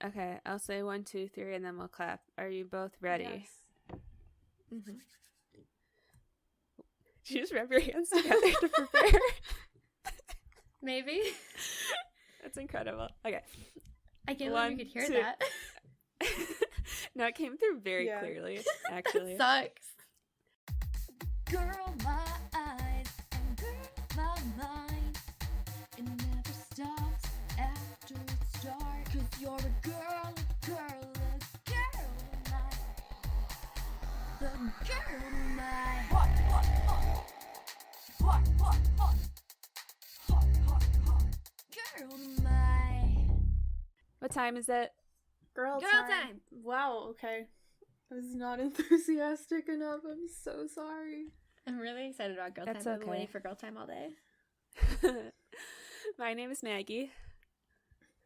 Okay, I'll say 1, 2, 3, and then we'll clap. Are you both ready? Yes. Mm-hmm. Did you just rub your hands together to prepare? Maybe. That's incredible. Okay. I can't believe you could hear that. No, it came through very clearly, actually. Sucks. Girl, my eyes, and girl, my mind. It never stops after it starts. 'Cause you're a girl, a girl am I. The girl am I. Hot, hot, hot. Hot, hot, hot. Hot, hot, hot. Girl am I. What time is it? Girl time. Wow, okay. I was not enthusiastic enough. I'm so sorry. I'm really excited about girl That's time. I've been okay. waiting for girl time all day. My name is Maggie,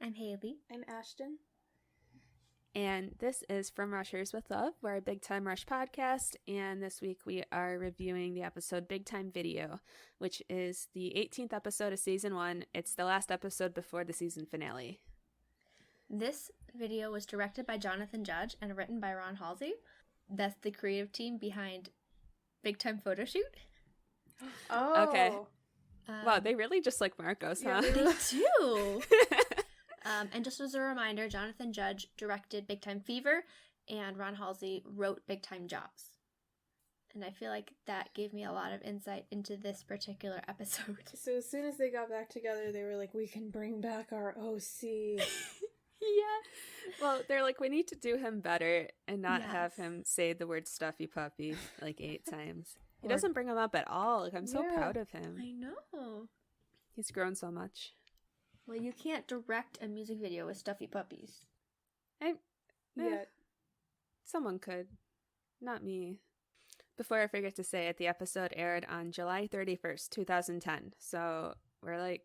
I'm Haley. I'm Ashton. and this is From Rushers with Love. We're a Big Time Rush podcast, and this week we are reviewing the episode Big Time Video, which is the 18th episode of Season 1. It's the last episode before the season finale. This video was directed by Jonathan Judge and written by Ron Halsey. That's the creative team behind Big Time Photo Shoot. Oh. Okay. Wow, they really just like Marcos, huh? They do. And just as a reminder, Jonathan Judge directed Big Time Fever, and Ron Halsey wrote Big Time Jobs. And I feel like that gave me a lot of insight into this particular episode. So as soon as they got back together, they were like, we can bring back our OC. Yeah. Well, they're like, we need to do him better and not have Yes. him say the word stuffy puppy like 8 times. He Or- doesn't bring him up at all. Like, I'm so Yeah. proud of him. I know. He's grown so much. Well, you can't direct a music video with stuffy puppies. Yeah. Someone could. Not me. Before I forget to say it, the episode aired on July 31st, 2010. So we're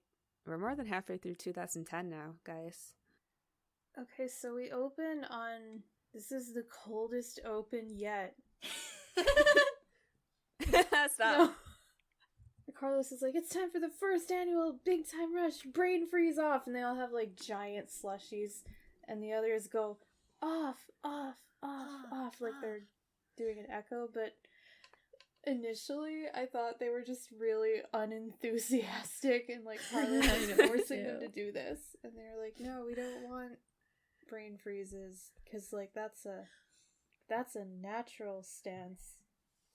more than halfway through 2010 now, guys. Okay, so we open on... This is the coldest open yet. Stop. No. Carlos is like, it's time for the first annual Big Time Rush brain freeze off, and they all have like giant slushies, and the others go off, like they're doing an echo. But initially, I thought they were just really unenthusiastic, and like Carlos was forcing them to do this, and they were like, no, we don't want brain freezes, because like that's a natural stance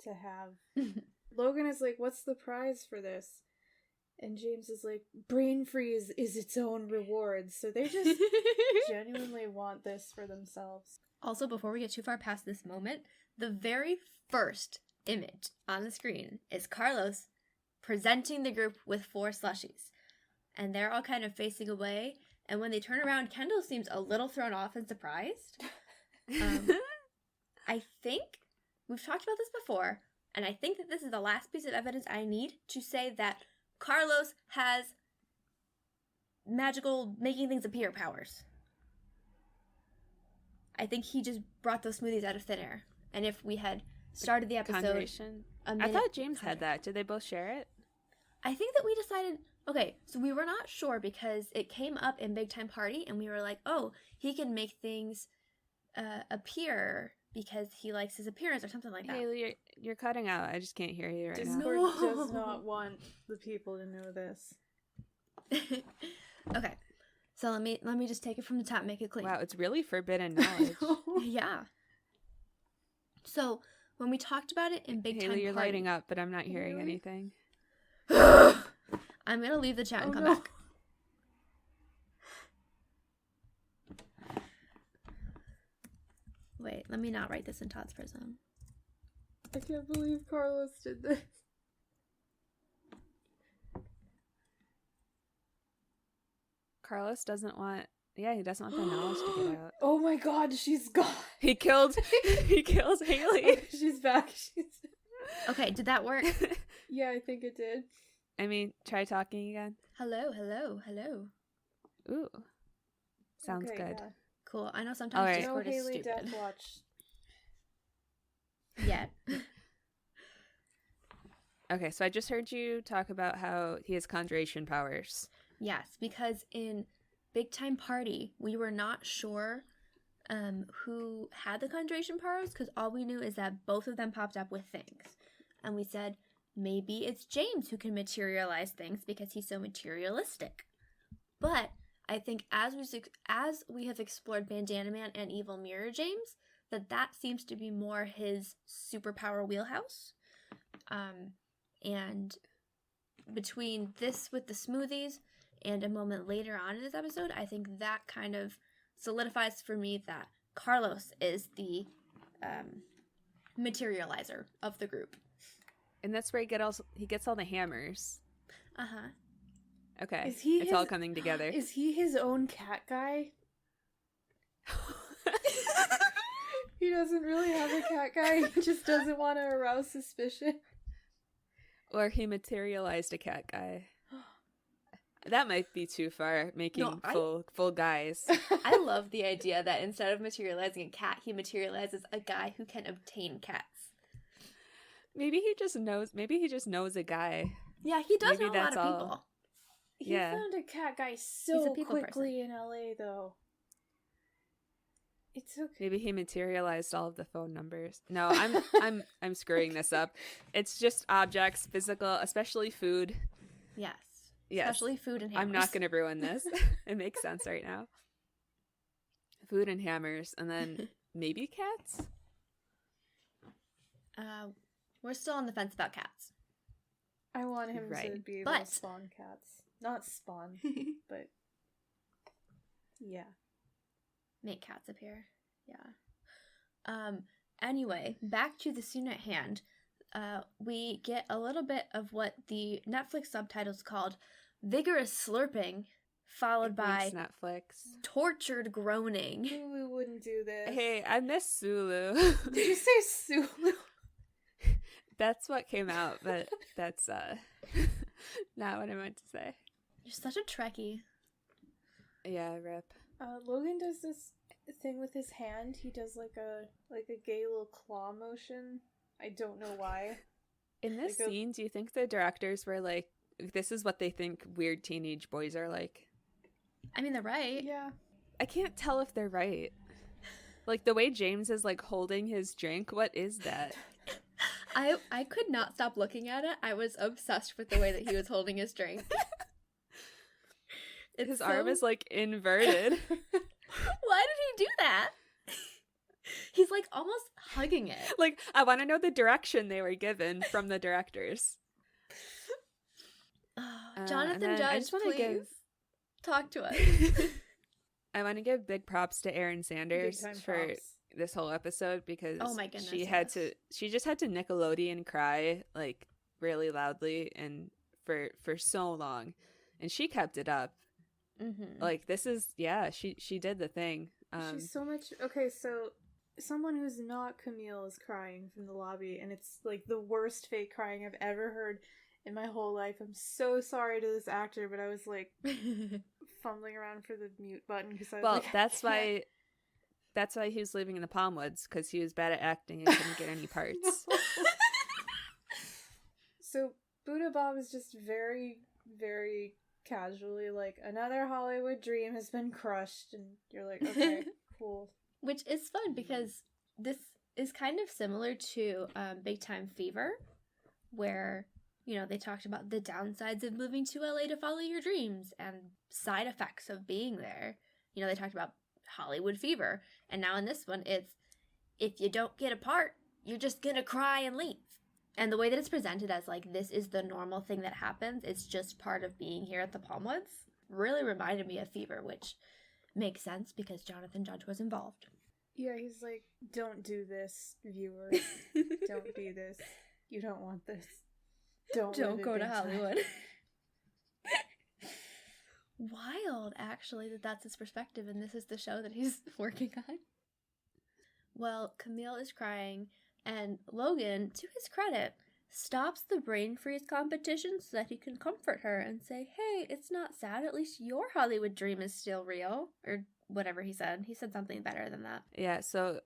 to have. Logan is like, what's the prize for this? And James is like, brain freeze is its own reward. So they just genuinely want this for themselves. Also, before we get too far past this moment, the very first image on the screen is Carlos presenting the group with 4 slushies. And they're all kind of facing away. And when they turn around, Kendall seems a little thrown off and surprised. I think we've talked about this before, and I think that this is the last piece of evidence I need to say that Carlos has magical making things appear powers. I think he just brought those smoothies out of thin air. And if we had started the episode... Conjuration. I thought James had that. Did they both share it? I think that we decided... Okay, so we were not sure because it came up in Big Time Party, and we were like, oh, he can make things appear because he likes his appearance or something like that. Haley, you're cutting out. I just can't hear you right now. Discord No. does not want the people to know this. Okay, so let me just take it from the top, make it clean. Wow, it's really forbidden knowledge. Yeah. So when we talked about it in Big Time Haley, you're Party, lighting up, but I'm not hearing Really? anything. I'm gonna leave the chat and Oh, come no. back. Wait, let me not write this in Todd's prison. I can't believe Carlos did this. Carlos doesn't want... Yeah, he doesn't want the knowledge to get out. Oh my god, she's gone. He kills Haley. She's back. Okay, did that work? Yeah, I think it did. I mean, try talking again. Hello. Ooh. Sounds Okay, good. yeah. Cool. I know All sometimes right. No Discord is Haley stupid. Death Watch. Yet. Okay, so I just heard you talk about how he has conjuration powers. Yes, because in big time party, we were not sure who had the conjuration powers, because all we knew is that both of them popped up with things. And we said, maybe it's James who can materialize things because he's so materialistic. But I think as we have explored Bandana Man and Evil Mirror James, that seems to be more his superpower wheelhouse. And between this with the smoothies and a moment later on in this episode, I think that kind of solidifies for me that Carlos is the materializer of the group. And that's where he gets all the hammers. Uh-huh. Okay. It's all coming together. Is he his own cat guy? He doesn't really have a cat guy. He just doesn't want to arouse suspicion. Or he materialized a cat guy. That might be too far, making full guys. I love the idea that instead of materializing a cat, he materializes a guy who can obtain cats. Maybe he just knows a guy. Yeah, he does Maybe know a lot that's of all. people. He found a cat guy so quickly in LA, though. It's okay. Maybe he materialized all of the phone numbers. No, I'm screwing this up. It's just objects, physical, especially food. Yes. Yes. Especially food and hammers. I'm not going to ruin this. It makes sense right now. Food and hammers, and then maybe cats? We're still on the fence about cats. I want him to be able to spawn cats. Not spawn, but yeah. Make cats appear. Yeah. Anyway, back to the scene at hand. We get a little bit of what the Netflix subtitles called vigorous slurping, followed by Netflix. Tortured groaning. Sulu wouldn't do this. Hey, I miss Sulu. Did you say Sulu? That's what came out, but that's not what I meant to say. You're such a Trekkie. Yeah, rip. Logan does this thing with his hand. He does like a gay little claw motion. I don't know why. In this scene, do you think the directors were like, this is what they think weird teenage boys are like? I mean, they're right. Yeah. I can't tell if they're right. Like, the way James is, like, holding his drink, what is that? I could not stop looking at it. I was obsessed with the way that he was holding his drink. His arm is, like, inverted. Why did he do that? He's, like, almost hugging it. Like, I want to know the direction they were given from the directors. Jonathan Judge, please talk to us. I want to give big props to Erin Sanders for this whole episode because oh my goodness, she just had to Nickelodeon cry like really loudly and for so long, and she kept it up. Mm-hmm. Like this is she did the thing. She's so much okay. So someone who's not Camille is crying from the lobby, and it's like the worst fake crying I've ever heard in my whole life. I'm so sorry to this actor, but I was like fumbling around for the mute button because I was like, that's why he was living in the Palm Woods, because he was bad at acting and couldn't get any parts. So Buddha Bob is just very, very casually like, another Hollywood dream has been crushed, and you're like, okay, cool. Which is fun because this is kind of similar to Big Time Fever, where, you know, they talked about the downsides of moving to LA to follow your dreams and side effects of being there. You know, they talked about Hollywood fever. And now in this one, it's, if you don't get a part, you're just gonna cry and leave. And the way that it's presented as, like, this is the normal thing that happens, it's just part of being here at the Palm Woods, really reminded me of Fever, which makes sense because Jonathan Judge was involved. Yeah, he's like, don't do this, viewers. Don't be this. You don't want this. Don't go to Hollywood. Wild, actually, that's his perspective, and this is the show that he's working on. Well, Camille is crying, and Logan, to his credit, stops the brain freeze competition so that he can comfort her and say, hey, it's not sad, at least your Hollywood dream is still real, or whatever he said. He said something better than that. Yeah, so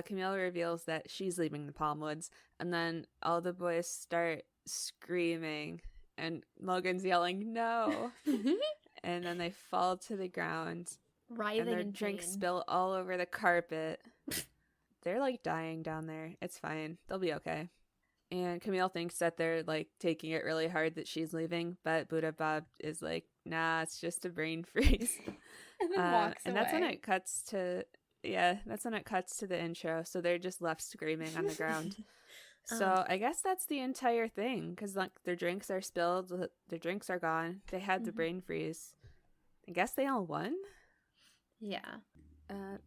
Camille reveals that she's leaving the Palm Woods, and then all the boys start screaming, and Logan's yelling, no. and then they fall to the ground, Writhing and their in drinks pain. spill all over the carpet. They're like dying down there. It's fine. They'll be okay. And Camille thinks that they're like taking it really hard that she's leaving, but Buddha Bob is like, nah, it's just a brain freeze. And then walks and away. that's when it cuts to the intro. So they're just left screaming on the ground. So I guess that's the entire thing, because like their drinks are spilled, their drinks are gone. They had the brain freeze. I guess they all won. Yeah.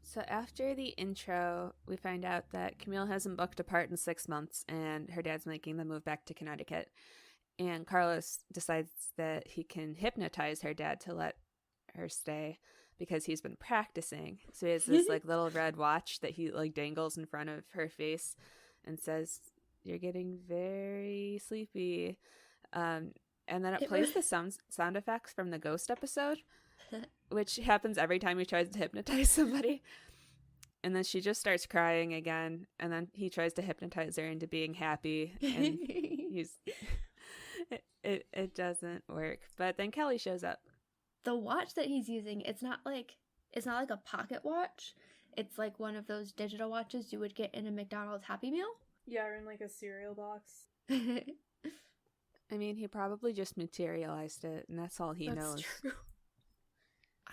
So after the intro, we find out that Camille hasn't booked a part in 6 months, and her dad's making the move back to Connecticut. And Carlos decides that he can hypnotize her dad to let her stay because he's been practicing. So he has this like little red watch that he like dangles in front of her face and says, "You're getting very sleepy." And then it plays the sound effects from the ghost episode, which happens every time he tries to hypnotize somebody. And then she just starts crying again, and then he tries to hypnotize her into being happy, and it doesn't work. But then Kelly shows up. The watch that he's using, it's not like a pocket watch. It's like one of those digital watches you would get in a McDonald's Happy Meal. Yeah, or in like a cereal box. I mean, he probably just materialized it, and that's all he knows. True.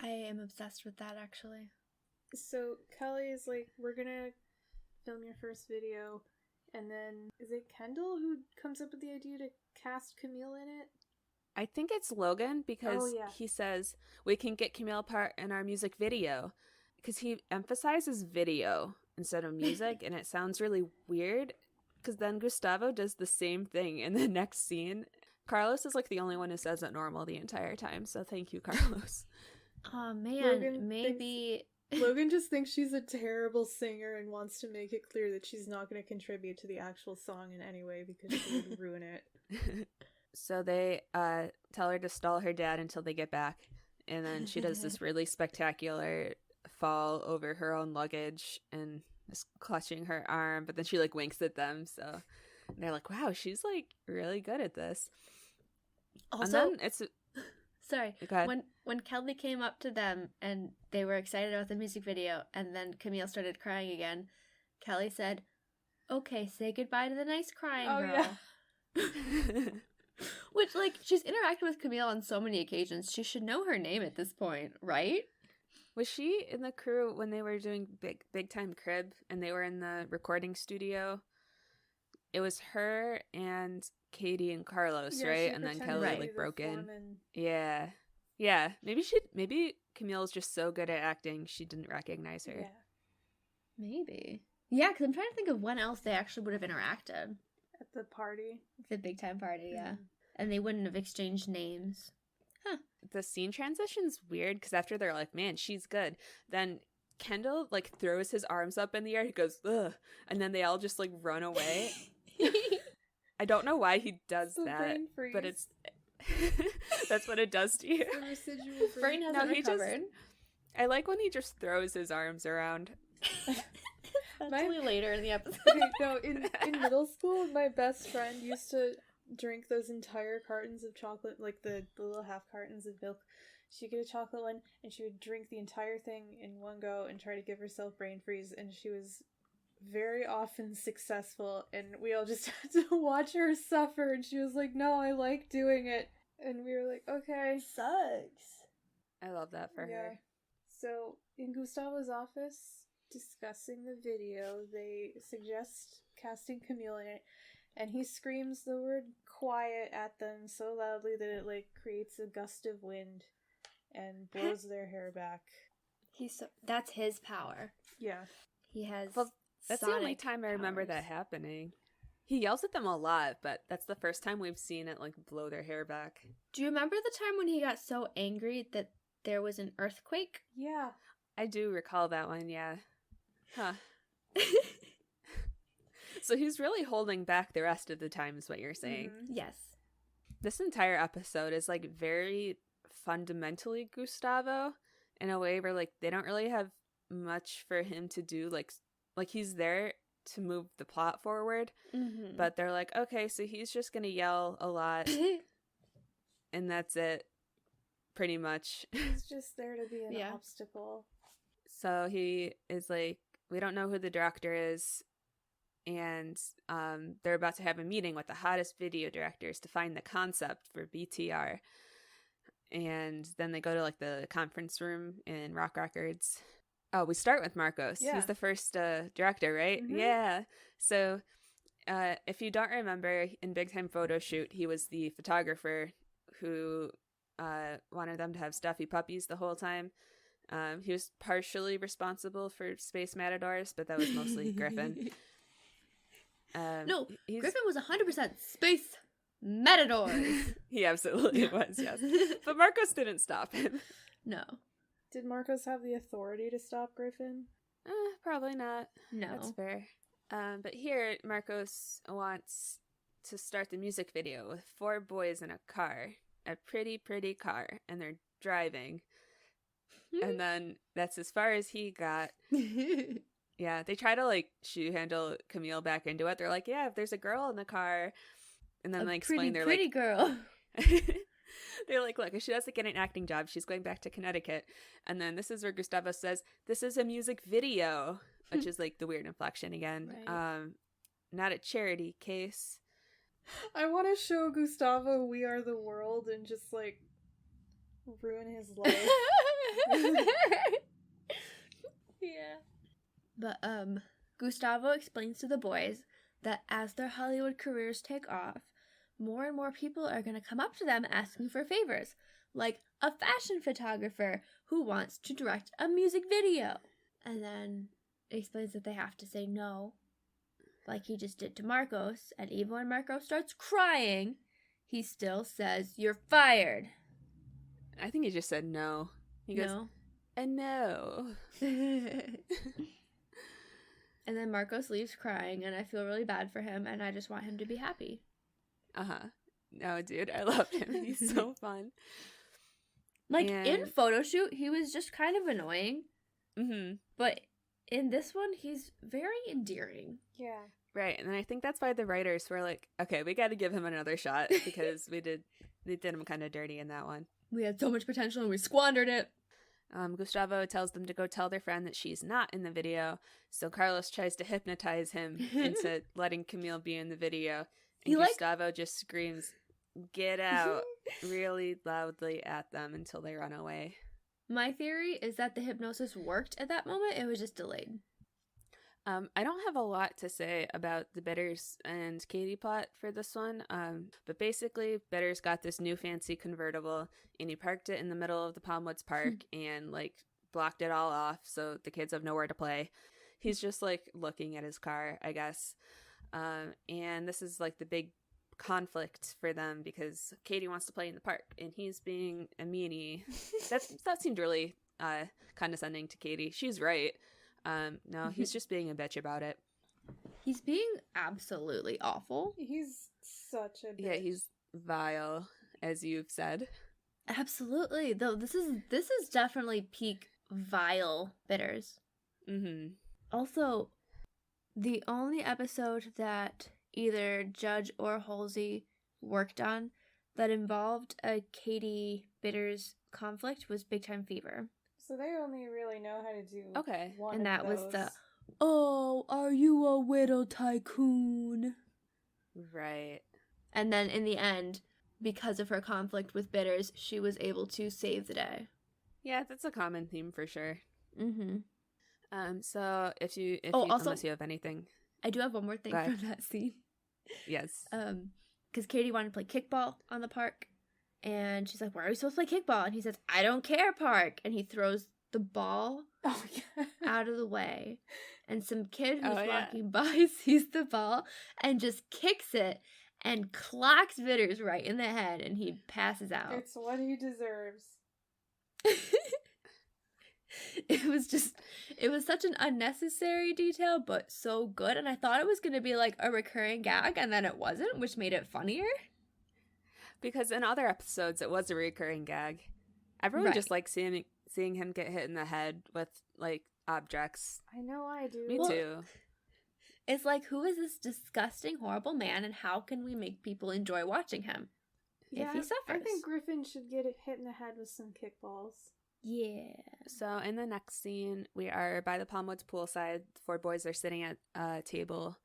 I am obsessed with that, actually. So Kelly is like, we're gonna film your first video, and then is it Kendall who comes up with the idea to cast Camille in it? I think it's Logan, because he says we can get Camille part in our music video, because he emphasizes video instead of music, and it sounds really weird, because then Gustavo does the same thing in the next scene. Carlos is like the only one who says it normal the entire time, so thank you, Carlos. Oh man, maybe Logan just thinks she's a terrible singer and wants to make it clear that she's not going to contribute to the actual song in any way because she would ruin it. So they tell her to stall her dad until they get back, and then she does this really spectacular fall over her own luggage and is clutching her arm, but then she like winks at them, so they're like, wow, she's like really good at this. also and then it's sorry. Go ahead. When Kelly came up to them and they were excited about the music video, and then Camille started crying again, Kelly said, "Okay, say goodbye to the nice crying girl." Yeah. Which, like, she's interacted with Camille on so many occasions. She should know her name at this point, right? Was she in the crew when they were doing Big Time Crib and they were in the recording studio? It was her and Katie and Carlos, right? And then Kelly like broke in. Yeah. Maybe Camille's just so good at acting she didn't recognize her. Yeah. Maybe. Yeah, because I'm trying to think of when else they actually would have interacted. At the party. The big time party, yeah. And they wouldn't have exchanged names. Huh. The scene transition's weird because after they're like, man, she's good. Then Kendall like throws his arms up in the air. He goes, ugh. And then they all just like run away. I don't know why he does that, but it's that's what it does to you. The residual brain hasn't recovered. I like when he just throws his arms around. That's only later in the episode. Okay, no, in middle school, my best friend used to drink those entire cartons of chocolate, like the little half cartons of milk. She'd get a chocolate one, and she would drink the entire thing in one go and try to give herself brain freeze, and she was very often successful, and we all just had to watch her suffer, and she was like, no, I like doing it. And we were like, okay. Sucks. I love that for her. So, in Gustavo's office, discussing the video, they suggest casting Camille in it, and he screams the word quiet at them so loudly that it like creates a gust of wind and blows their hair back. That's his power. Yeah. He has that's the only time I remember that happening. He yells at them a lot, but that's the first time we've seen it like blow their hair back. Do you remember the time when he got so angry that there was an earthquake? Yeah. I do recall that one, yeah. Huh. So he's really holding back the rest of the time is what you're saying. Mm-hmm. Yes. This entire episode is like very fundamentally Gustavo in a way where like they don't really have much for him to do. Like he's there to move the plot forward, but they're like, okay, so he's just gonna yell a lot and that's it. pretty much. He's just there to be an Yeah. obstacle. So he is like, we don't know who the director is, and they're about to have a meeting with the hottest video directors to find the concept for BTR. And then they go to like the conference room in Rock Records. Oh, we start with Marcos. Yeah. He's the first director, right? Mhm. Yeah. So if you don't remember, in Big Time Photo Shoot, he was the photographer who wanted them to have stuffy puppies the whole time. He was partially responsible for Space Matadors, but that was mostly Griffin. No, he's- Griffin was 100% Space Matadors. He absolutely was, yes. But Marcos didn't stop him. No. Did Marcos have the authority to stop Griffin? Probably not. No. That's fair. But here, Marcos wants to start the music video with 4 boys in a car. A pretty, pretty car. And they're driving. And then that's as far as he got. Yeah, they try to, like, shoe handle Camille back into it. They're like, yeah, if there's a girl in the car. And then they explain they're pretty like... girl. They're like, look, if she doesn't get an acting job, she's going back to Connecticut. And then this is where Gustavo says, this is a music video, which is like the weird inflection again. Right. Not a charity case. I want to show Gustavo We Are the World and just, like, ruin his life. Yeah. But Gustavo explains to the boys that as their Hollywood careers take off, more and more people are going to come up to them asking for favors, like a fashion photographer who wants to direct a music video. And then explains that they have to say no, like he just did to Marcos, and even when Marcos starts crying, he still says, "You're fired." I think he just said no. He goes, No. no. And then Marcos leaves crying, and I feel really bad for him, and I just want him to be happy. Uh-huh. No, dude, I loved him. He's so fun. Like, in And- photo shoot, he was just kind of annoying, Mm-hmm. but in this one, he's very endearing. Yeah. Right, and I think that's why the writers were like, okay, we got to give him another shot because they did him kind of dirty in that one. We had so much potential, and we squandered it. Gustavo tells them to go tell their friend that she's not in the video, so Carlos tries to hypnotize him into letting Camille be in the video, and Gustavo just screams, "Get out," really loudly at them until they run away. My theory is that the hypnosis worked at that moment, it was just delayed. I don't have a lot to say about the Bitters and Katie plot for this one, but basically Bitters got this new fancy convertible and he parked it in the middle of the Palmwoods Park and like blocked it all off so the kids have nowhere to play. He's just like looking at his car, I guess. And this is like the big conflict for them because Katie wants to play in the park and he's being a meanie. That seemed really condescending to Katie. She's right. No, he's just being a bitch about it. He's being absolutely awful. He's such a bitch. Yeah, he's vile, as you've said. Absolutely. Though this is definitely peak vile Bitters. Mm-hmm. Also, the only episode that either Judge or Halsey worked on that involved a Katie Bitters conflict was Big Time Fever. So they only really know how to do Okay. one And of that was those. the, "Oh, are you a widow tycoon?" Right. And then in the end, because of her conflict with Bitters, she was able to save the day. Yeah, that's a common theme for sure. Mm-hmm. So Also- unless you have anything, I do have one more thing Go ahead. from that scene. yes. Because Katie wanted to play kickball on the park, and she's like, "Where are we supposed to play kickball?" And he says, "I don't care, park." And he throws the ball Oh, yeah. out of the way, and some kid who's Oh, yeah. walking by sees the ball and just kicks it and clocks Vitters right in the head, and he passes out. It's what he deserves. It was such an unnecessary detail, but so good. And I thought it was going to be like a recurring gag, and then it wasn't, which made it funnier. Because in other episodes, it was a recurring gag. Everyone Right. just likes seeing him get hit in the head with like objects. I know I do. Me Well, too. It's like, who is this disgusting, horrible man, and how can we make people enjoy watching him? if he suffers. I think Griffin should get hit in the head with some kickballs. Yeah. So in the next scene, we are by the Palmwoods poolside. The 4 boys are sitting at a table.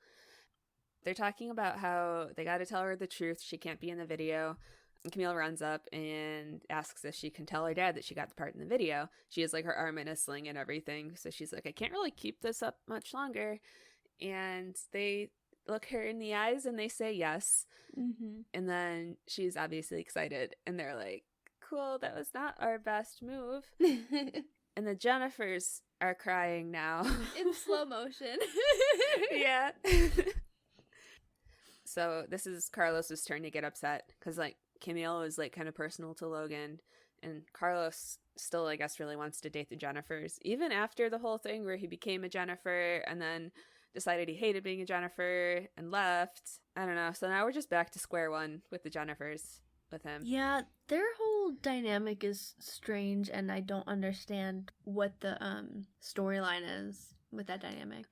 They're talking about how they got to tell her the truth. She can't be in the video. And Camille runs up and asks if she can tell her dad that she got the part in the video. She has like her arm in a sling and everything. So she's like, I can't really keep this up much longer. And they look her in the eyes and they say yes. Mm-hmm. And then she's obviously excited. And they're like, cool, that was not our best move. And the Jennifers are crying now. In slow motion. Yeah. So this is Carlos's turn to get upset because like Camille is like kind of personal to Logan, and Carlos still I guess really wants to date the Jennifers even after the whole thing where he became a Jennifer and then decided he hated being a Jennifer and left. I don't know. So now we're just back to square one with the Jennifers with him. Yeah, their whole dynamic is strange, and I don't understand what the storyline is with that dynamic.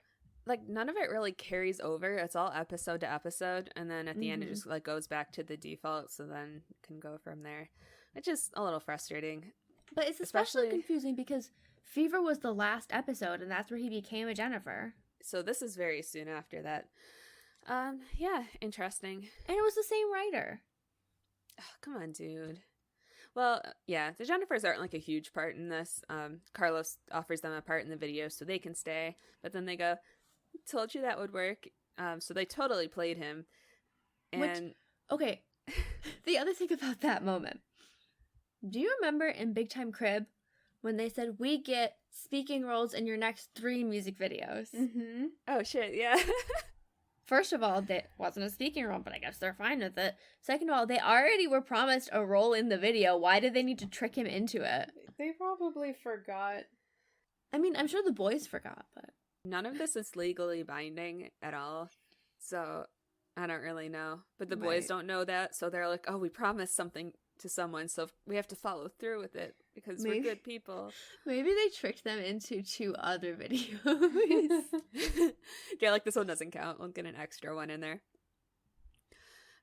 Like none of it really carries over. It's all episode to episode, and then at the end it just like goes back to the default, so then it can go from there, which is a little frustrating. But it's especially confusing because Fever was the last episode, and that's where he became a Jennifer. So this is very soon after that. Yeah, interesting. And it was the same writer. Oh, come on, dude. Well, yeah, the Jennifers aren't like a huge part in this. Carlos offers them a part in the video so they can stay, but then they go, told you that would work. So they totally played him. And okay, the other thing about that moment, do you remember in Big Time Crib when they said we get speaking roles in your next 3 music videos? Mm-hmm. oh shit, yeah. First of all, that wasn't a speaking role, but I guess they're fine with it. Second of all, they already were promised a role in the video. Why did they need to trick him into it? They probably forgot. I mean, I'm sure the boys forgot, but... None of this is legally binding at all. So I don't really know. But the boys don't know that, so they're like, oh, we promised something to someone, so we have to follow through with it because we're good people. Maybe they tricked them into 2 other videos. Yeah, like this one doesn't count. We'll get an extra one in there.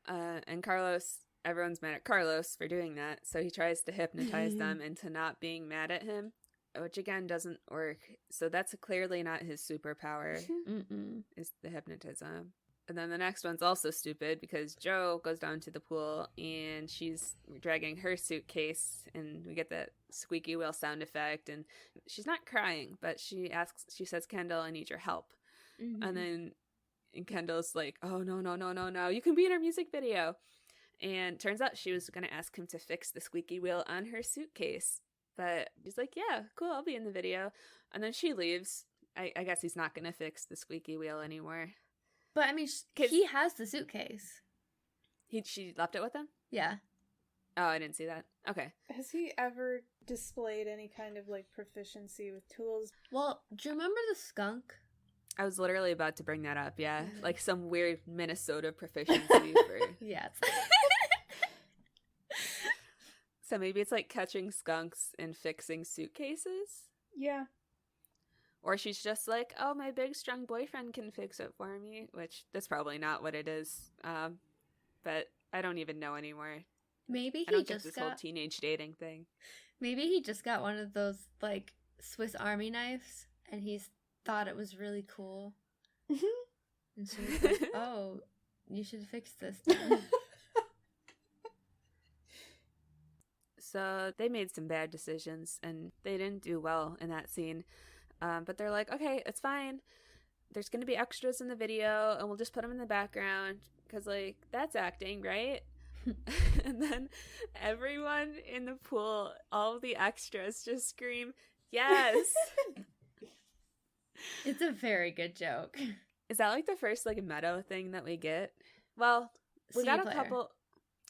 And Carlos, everyone's mad at Carlos for doing that, so he tries to hypnotize them into not being mad at him, which again doesn't work. So that's clearly not his superpower, is the hypnotism. And then the next one's also stupid because Joe goes down to the pool and she's dragging her suitcase and we get that squeaky wheel sound effect, and she's not crying, but she says, Kendall, I need your help. And then Kendall's like, oh, no, you can be in our music video. And turns out she was going to ask him to fix the squeaky wheel on her suitcase. But he's like, yeah, cool, I'll be in the video. And then she leaves. I guess he's not going to fix the squeaky wheel anymore. But, I mean, he has the suitcase. She left it with him? Yeah. Oh, I didn't see that. Okay. Has he ever displayed any kind of, like, proficiency with tools? Well, do you remember the skunk? I was literally about to bring that up, yeah. Like some weird Minnesota proficiency for... Yeah. So maybe it's like catching skunks and fixing suitcases? Yeah. Or she's just like, oh, my big strong boyfriend can fix it for me, which that's probably not what it is. But I don't even know anymore. Maybe I don't get this whole teenage dating thing. Maybe he just got one of those, like, Swiss Army knives, and he's thought it was really cool. And she was like, oh, you should fix this. So they made some bad decisions, and they didn't do well in that scene. But they're like, okay, it's fine. There's going to be extras in the video, and we'll just put them in the background, because, like, that's acting, right? And then everyone in the pool, all the extras just scream, yes! It's a very good joke. Is that, like, the first, like, meta thing that we get? Well, we got a couple...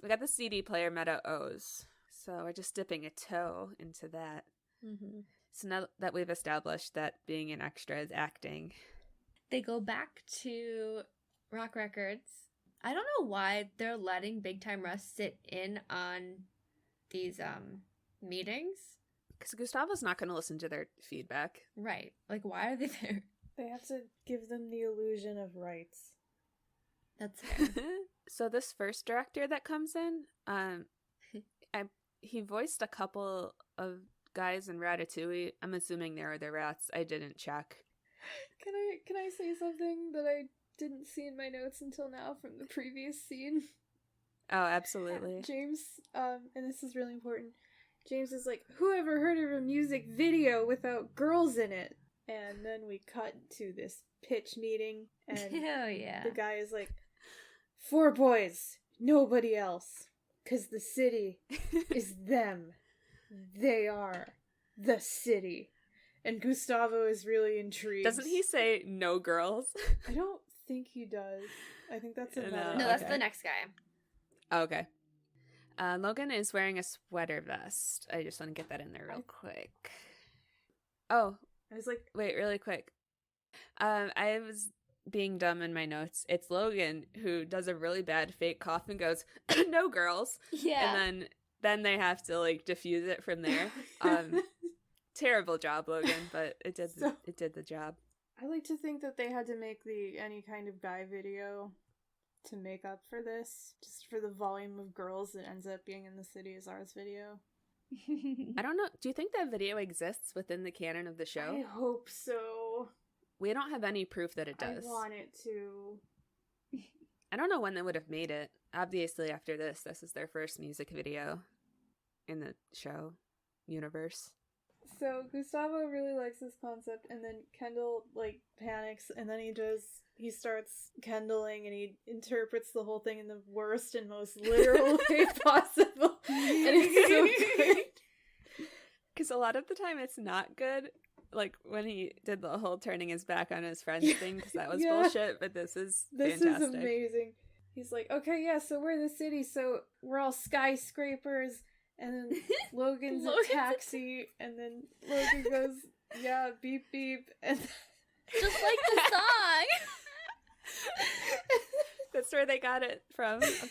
We got the CD player meta O's. So we're just dipping a toe into that. So now that we've established that being an extra is acting. They go back to Rock Records. I don't know why they're letting Big Time Rush sit in on these meetings. Because Gustavo's not going to listen to their feedback. Right. Like, why are they there? They have to give them the illusion of rights. That's fair. So this first director that comes in, he voiced a couple of guys in Ratatouille. I'm assuming they are the rats. I didn't check. Can I say something that I didn't see in my notes until now from the previous scene? Oh, absolutely. James, and this is really important, James is like, who ever heard of a music video without girls in it? And then we cut to this pitch meeting, and Oh, yeah. the guy is like, 4 boys, nobody else. 'Cause the city is them. They are the city. And Gustavo is really intrigued. Doesn't he say no girls? I don't think he does. I think that's another. No, that's Okay. the next guy. Okay. Logan is wearing a sweater vest. I just want to get that in there real quick. Oh, I was like, wait, really quick. I was being dumb in my notes. It's Logan who does a really bad fake cough and goes, no girls. Yeah. And then they have to like diffuse it from there. Terrible job, Logan, but it did the job. I like to think that they had to make the any kind of guy video to make up for this, just for the volume of girls that ends up being in the City is Ours video. I don't know. Do you think that video exists within the canon of the show? I hope so. We don't have any proof that it does. I want it to. I don't know when they would have made it. Obviously, after this is their first music video in the show universe. So Gustavo really likes this concept, and then Kendall like panics, and then he starts Kendalling, and he interprets the whole thing in the worst and most literal way possible, and it's so great. Because a lot of the time it's not good. Like when he did the whole turning his back on his friends thing, because that was Yeah. bullshit. But this is This fantastic. is amazing. He's like, okay, yeah, so we're the city, so we're all skyscrapers. And then Logan's a taxi, and then Logan goes, yeah, beep beep, and Just like the song. That's where they got it from. and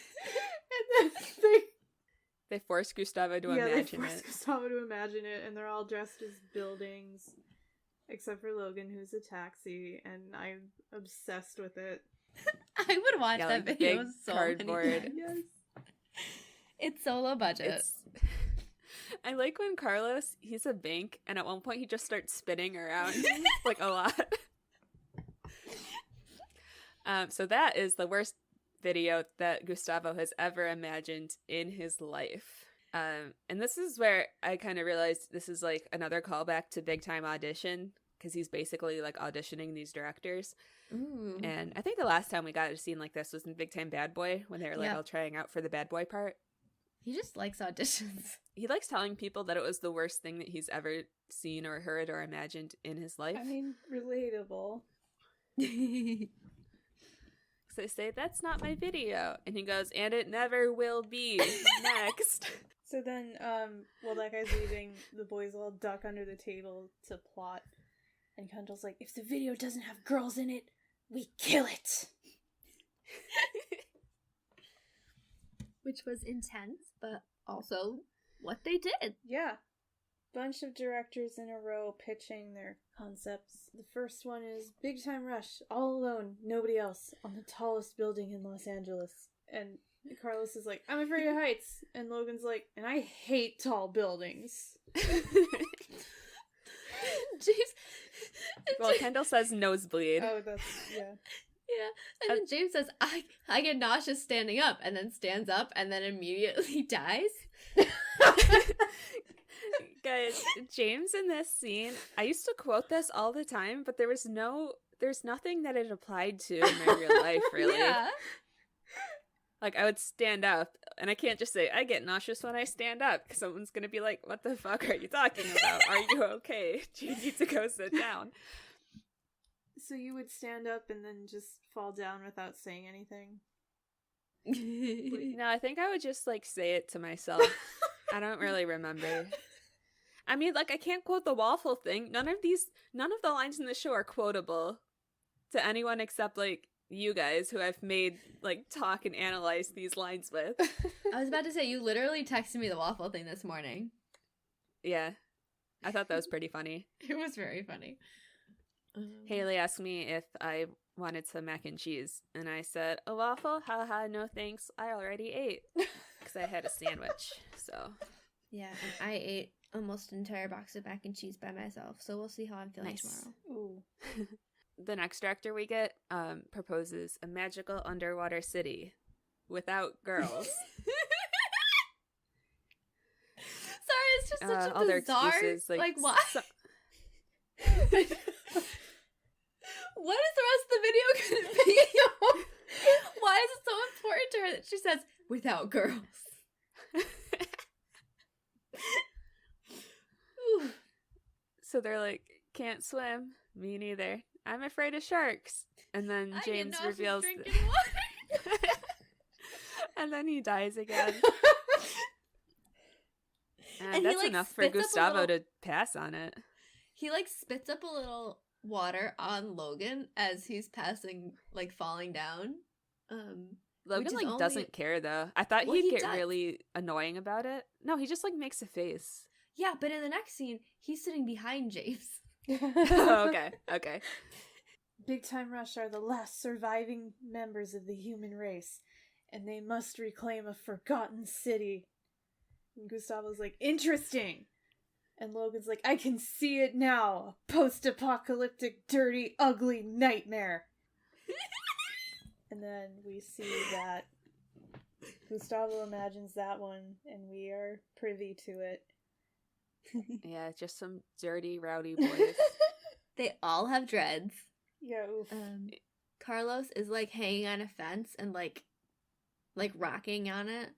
then They forced Gustavo to they imagine force it. Gustavo to imagine it, and they're all dressed as buildings, except for Logan, who's a taxi, and I'm obsessed with it. I would watch Yeah, that like video big so cardboard. many times. Yes. It's so low budget. I like when Carlos, he's a bank, and at one point he just starts spinning around like a lot. So that is the worst video that Gustavo has ever imagined in his life. And this is where I kind of realized this is like another callback to Big Time Audition, because he's basically like auditioning these directors. Ooh. And I think the last time we got a scene like this was in Big Time Bad Boy, when they were like Yep. all trying out for the bad boy part. He just likes auditions. He likes telling people that it was the worst thing that he's ever seen or heard or imagined in his life. I mean, relatable. So they say, that's not my video. And he goes, and it never will be. Next. So then, while that guy's leaving, the boys all duck under the table to plot. And Kendall's like, if the video doesn't have girls in it, we kill it! Which was intense, but also what they did. Yeah. Bunch of directors in a row pitching their concepts. The first one is Big Time Rush, all alone, nobody else, on the tallest building in Los Angeles. And Carlos is like, I'm afraid of heights. And Logan's like, and I hate tall buildings. James. Well, Kendall says nosebleed. Oh, that's, yeah. Yeah, and then James says, I get nauseous standing up, and then stands up, and then immediately dies. Guys, James in this scene, I used to quote this all the time, but there's nothing that it applied to in my real life, really. Yeah. Like, I would stand up, and I can't just say, I get nauseous when I stand up, because someone's going to be like, what the fuck are you talking about? Are you okay? Do you need to go sit down? So you would stand up and then just fall down without saying anything? No, I think I would just, like, say it to myself. I don't really remember. I mean, like, I can't quote the waffle thing. None of the lines in the show are quotable to anyone except, like, you guys who I've made, like, talk and analyze these lines with. I was about to say, you literally texted me the waffle thing this morning. Yeah. I thought that was pretty funny. It was very funny. Haley asked me if I wanted some mac and cheese. And I said, a waffle? Haha, no thanks. I already ate. Because I had a sandwich. So. Yeah, and I ate almost an entire box of mac and cheese by myself. So we'll see how I'm feeling Nice. tomorrow. Ooh. The next director we get proposes a magical underwater city without girls. Sorry, it's just such a all their bizarre. excuses, Like why? so- What is the rest of the video going to be? Why is it so important to her that she says without girls? Ooh. So they're like, can't swim. Me neither. I'm afraid of sharks. And then I James didn't know she was reveals. drinking water. And then he dies again. And that's he, enough for spits up a Gustavo little- to pass on it. He spits up a little water on Logan as he's passing, falling down. Logan is doesn't only- care though. I thought Well, he'd he get does. really annoying about it. No, he just makes a face. Yeah, but in the next scene, he's sitting behind James. Oh, okay. Big Time Rush are the last surviving members of the human race, and they must reclaim a forgotten city. And Gustavo's like, interesting! And Logan's like, I can see it now! A post-apocalyptic, dirty, ugly nightmare! And then we see that Gustavo imagines that one, and we are privy to it. Yeah, just some dirty, rowdy boys. They all have dreads. Yeah, oof. Carlos is hanging on a fence and rocking on it.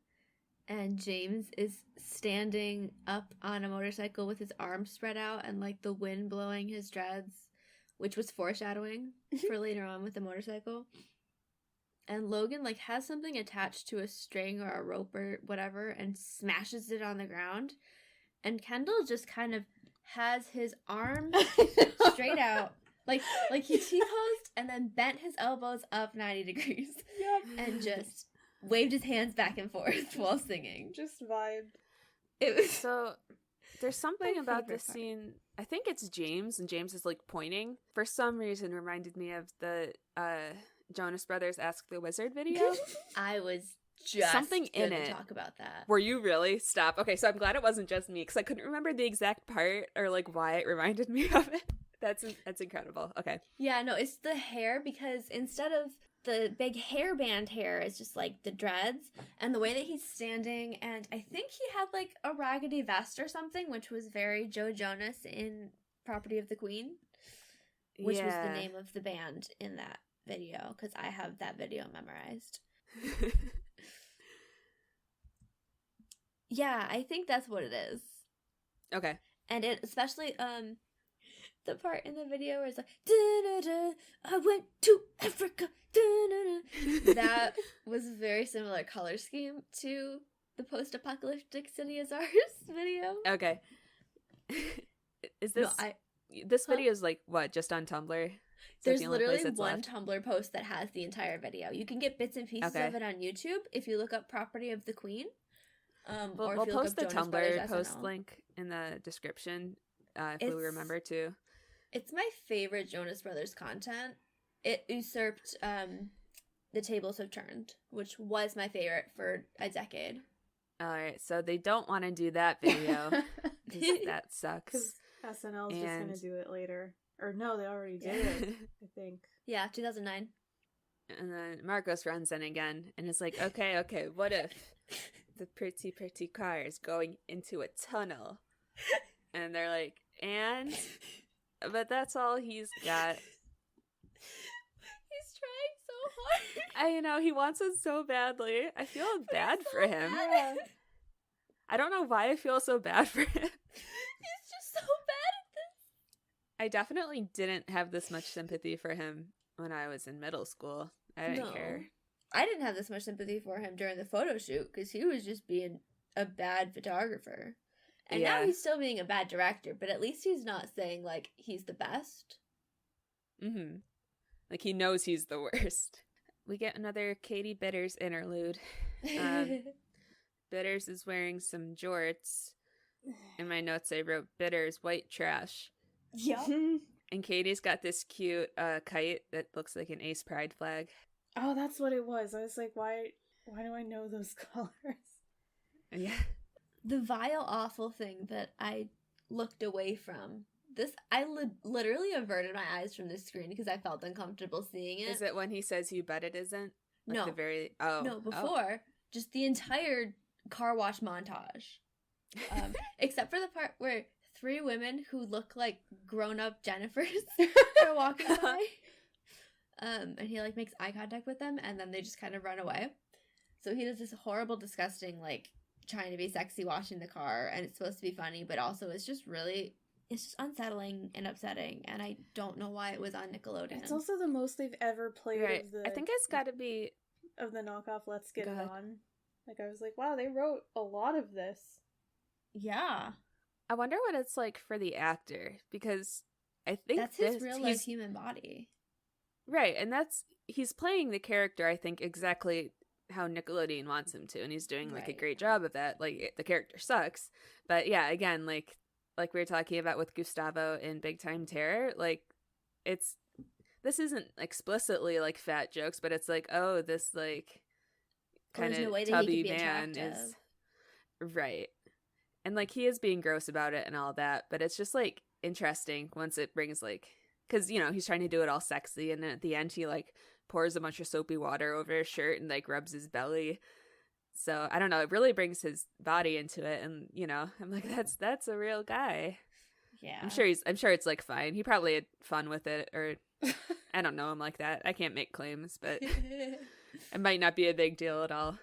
And James is standing up on a motorcycle with his arms spread out and the wind blowing his dreads, which was foreshadowing for later on with the motorcycle. And Logan has something attached to a string or a rope or whatever and smashes it on the ground. And Kendall just kind of has his arms straight out, like he T-posed and then bent his elbows up 90 degrees. Yep. And just waved his hands back and forth while singing. Just vibe. It was So there's something My about favorite this part. scene. I think it's James, and James is pointing. For some reason, reminded me of the Jonas Brothers Ask the Wizard video. I was just Something in gonna it. talk about that. Were you really? Stop. Okay, so I'm glad it wasn't just me because I couldn't remember the exact part or why it reminded me of it. That's incredible. Okay. Yeah, no, it's the hair because instead of the big hairband hair, it's just the dreads and the way that he's standing. And I think he had a raggedy vest or something, which was very Joe Jonas in Property of the Queen, which was the name of the band in that video because I have that video memorized. Yeah, I think that's what it is. Okay. And it especially the part in the video where it's da-da-da, I went to Africa. Da-da-da. That was a very similar color scheme to the post-apocalyptic City is Ours video. Okay. Is this this Huh? video is what, just on Tumblr? Is that There's the only literally place it's one left? Tumblr post that has the entire video. You can get bits and pieces Okay. of it on YouTube if you look up Property of the Queen. Or We'll if you look post up the Jonas Brothers Tumblr post SNL. link in the description if It's- we remember to. It's my favorite Jonas Brothers content. It usurped The Tables Have Turned, which was my favorite for a decade. All right, so they don't want to do that video. 'Cause that sucks. Because SNL's just And- gonna do it later. Or no, they already did it, I think. Yeah, 2009. And then Marcos runs in again and is like, okay, what if the pretty car is going into a tunnel? And they're like, but that's all he's got. He's trying so hard. I know, he wants it so badly. I feel bad for him. Yeah. I don't know why I feel so bad for him. He's just so bad at this. I definitely didn't have this much sympathy for him when I was in middle school. I didn't No. care. I didn't have this much sympathy for him during the photo shoot because he was just being a bad photographer. And now Yeah. he's still being a bad director, but at least he's not saying he's the best. Mm-hmm. He knows he's the worst. We get another Katie Bitters interlude. Bitters is wearing some jorts. In my notes I wrote Bitters white trash. Yup. And Katie's got this cute kite that looks like an Ace Pride flag. Oh, that's what it was. I was like, why do I know those colors? Yeah. The vile, awful thing that I looked away from. I literally averted my eyes from this screen because I felt uncomfortable seeing it. Is it when he says, "You bet it isn't"? Like No. The very... Oh. No, before. Just the entire car wash montage. Except for the part where 3 women who look like grown-up Jennifers are walking by. And he, like, makes eye contact with them, and then they just kind of run away. So he does this horrible, disgusting, like, trying to be sexy washing the car, and it's supposed to be funny, but also it's just unsettling and upsetting, and I don't know why it was on Nickelodeon. It's also the most they've ever played Right. of the... I think it's got to be... Of the knockoff Let's Get Go It ahead. On. Like, I was like, wow, they wrote a lot of this. Yeah. I wonder what it's like for the actor, because I think That's his real life human body. Right, and he's playing the character, I think, exactly how Nickelodeon wants him to, and he's doing like a Right. great job of that. Like, the character sucks, but yeah, again, like we were talking about with Gustavo in Big Time Terror, like this isn't explicitly like fat jokes, but it's like, oh, this like kind There's of no way that tubby he could be man attractive. is right, and like he is being gross about it and all that, but it's just like interesting once it brings like, because he's trying to do it all sexy, and then at the end he like pours a bunch of soapy water over his shirt and like rubs his belly. So I don't know, it really brings his body into it, and I'm like, that's a real guy. Yeah. I'm sure it's like fine. He probably had fun with it, or I don't know him like that. I can't make claims, but it might not be a big deal at all.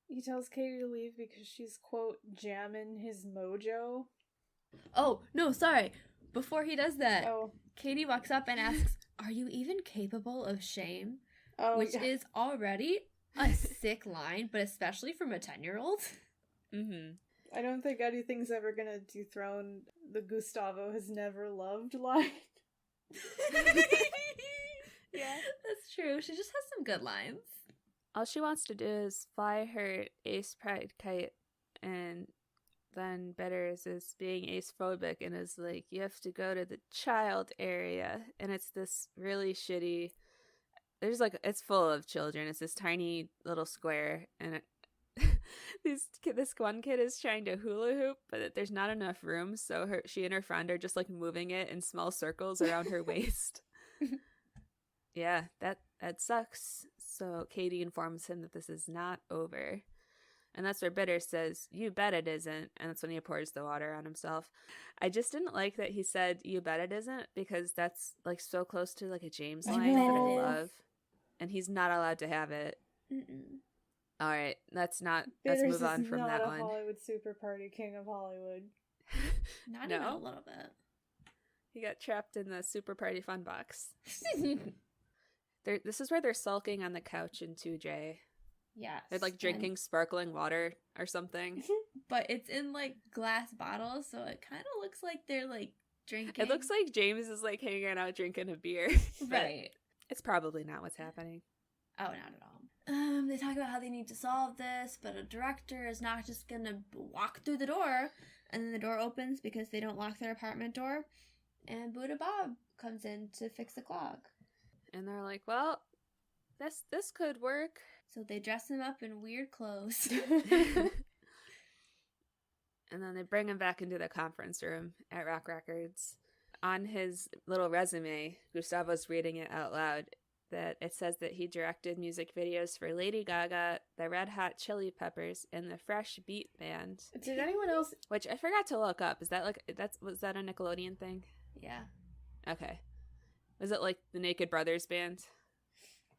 He tells Katie to leave because she's, quote, jamming his mojo. Oh, no, sorry. Before he does that, Oh. Katie walks up and asks, "Are you even capable of shame?" Oh, Which yeah. is already a sick line, but especially from a 10-year-old. Mm-hmm. I don't think anything's ever gonna dethrone the Gustavo has never loved line. Yeah, that's true. She just has some good lines. All she wants to do is fly her Ace Pride kite, and then Bitters is being ace phobic and is like, you have to go to the child area, and it's this really shitty. There's like, it's full of children. It's this tiny little square, and this one kid is trying to hula hoop, but there's not enough room, so she and her friend are just like moving it in small circles around her waist. Yeah, that sucks. So Katie informs him that this is not over. And that's where Bitter says, "You bet it isn't." And that's when he pours the water on himself. I just didn't like that he said, "You bet it isn't," because that's like so close to like a James I line that I know. love. And he's not allowed to have it. Mm-mm. All right, let's Bitters move on is from not that a one. Hollywood super party king of Hollywood. Not No? even a little bit. He got trapped in the super party fun box. This is where they're sulking on the couch in 2J. Yes. They're like drinking sparkling water or something. But it's in like glass bottles, so it kind of looks like they're like drinking. It looks like James is like hanging out drinking a beer. But right. it's probably not what's happening. Oh, not at all. They talk about how they need to solve this, but a director is not just gonna walk through the door, and then the door opens because they don't lock their apartment door, and Buddha Bob comes in to fix the clock. And they're like, well, this could work. So they dress him up in weird clothes. And then they bring him back into the conference room at Rock Records. On his little resume, Gustavo's reading it out loud, that it says that he directed music videos for Lady Gaga, the Red Hot Chili Peppers, and the Fresh Beat Band. Did anyone else... Which I forgot to look up. Is that was that a Nickelodeon thing? Yeah. Okay. Was it like the Naked Brothers band?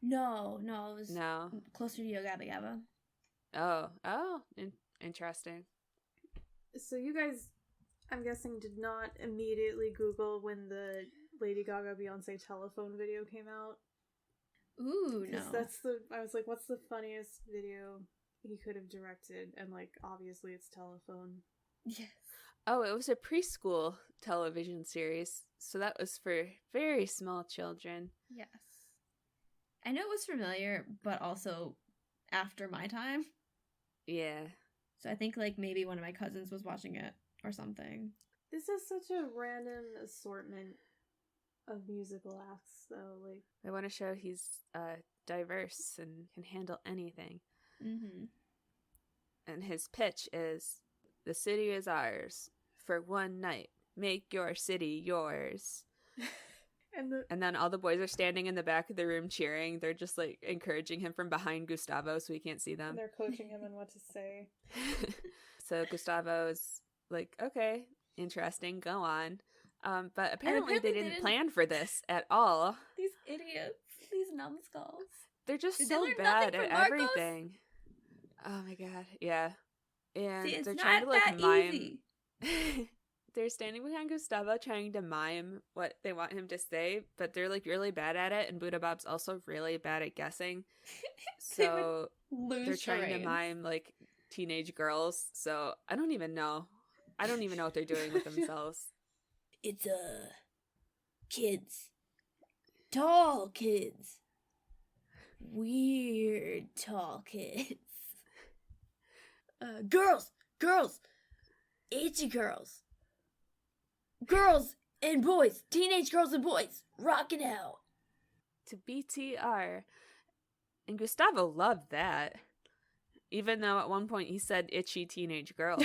No, it was No. closer to Yo Gabba Gabba. Oh, interesting. So you guys, I'm guessing, did not immediately Google when the Lady Gaga Beyonce telephone video came out? Ooh, no. Because I was like, what's the funniest video he could have directed? And like, obviously it's Telephone. Yes. Oh, it was a preschool television series, so that was for very small children. Yes. I know it was familiar, but also after my time. Yeah. So I think like maybe one of my cousins was watching it or something. This is such a random assortment of musical acts, though. Like, They want to show he's diverse and can handle anything. Mm-hmm. And his pitch is, the city is ours for one night. Make your city yours. And then all the boys are standing in the back of the room cheering. They're just like encouraging him from behind Gustavo so he can't see them. they're coaching him on what to say. So Gustavo's like, okay, interesting, go on. But apparently they didn't plan for this at all. These idiots. These numbskulls. They're just Did they so learn bad nothing at from Marcos? everything. Oh my god, yeah. And See, it's they're not trying to like that mime. easy. They're standing behind Gustavo trying to mime what they want him to say, but they're like really bad at it, and Buddha Bob's also really bad at guessing. So they're trying to mime like teenage girls. So I don't even know. I don't even know what they're doing with themselves. It's kids. Tall kids. Weird tall kids. Girls. Itchy girls. Girls and boys. Teenage girls and boys. Rocking out. To BTR. And Gustavo loved that. Even though at one point he said itchy teenage girls.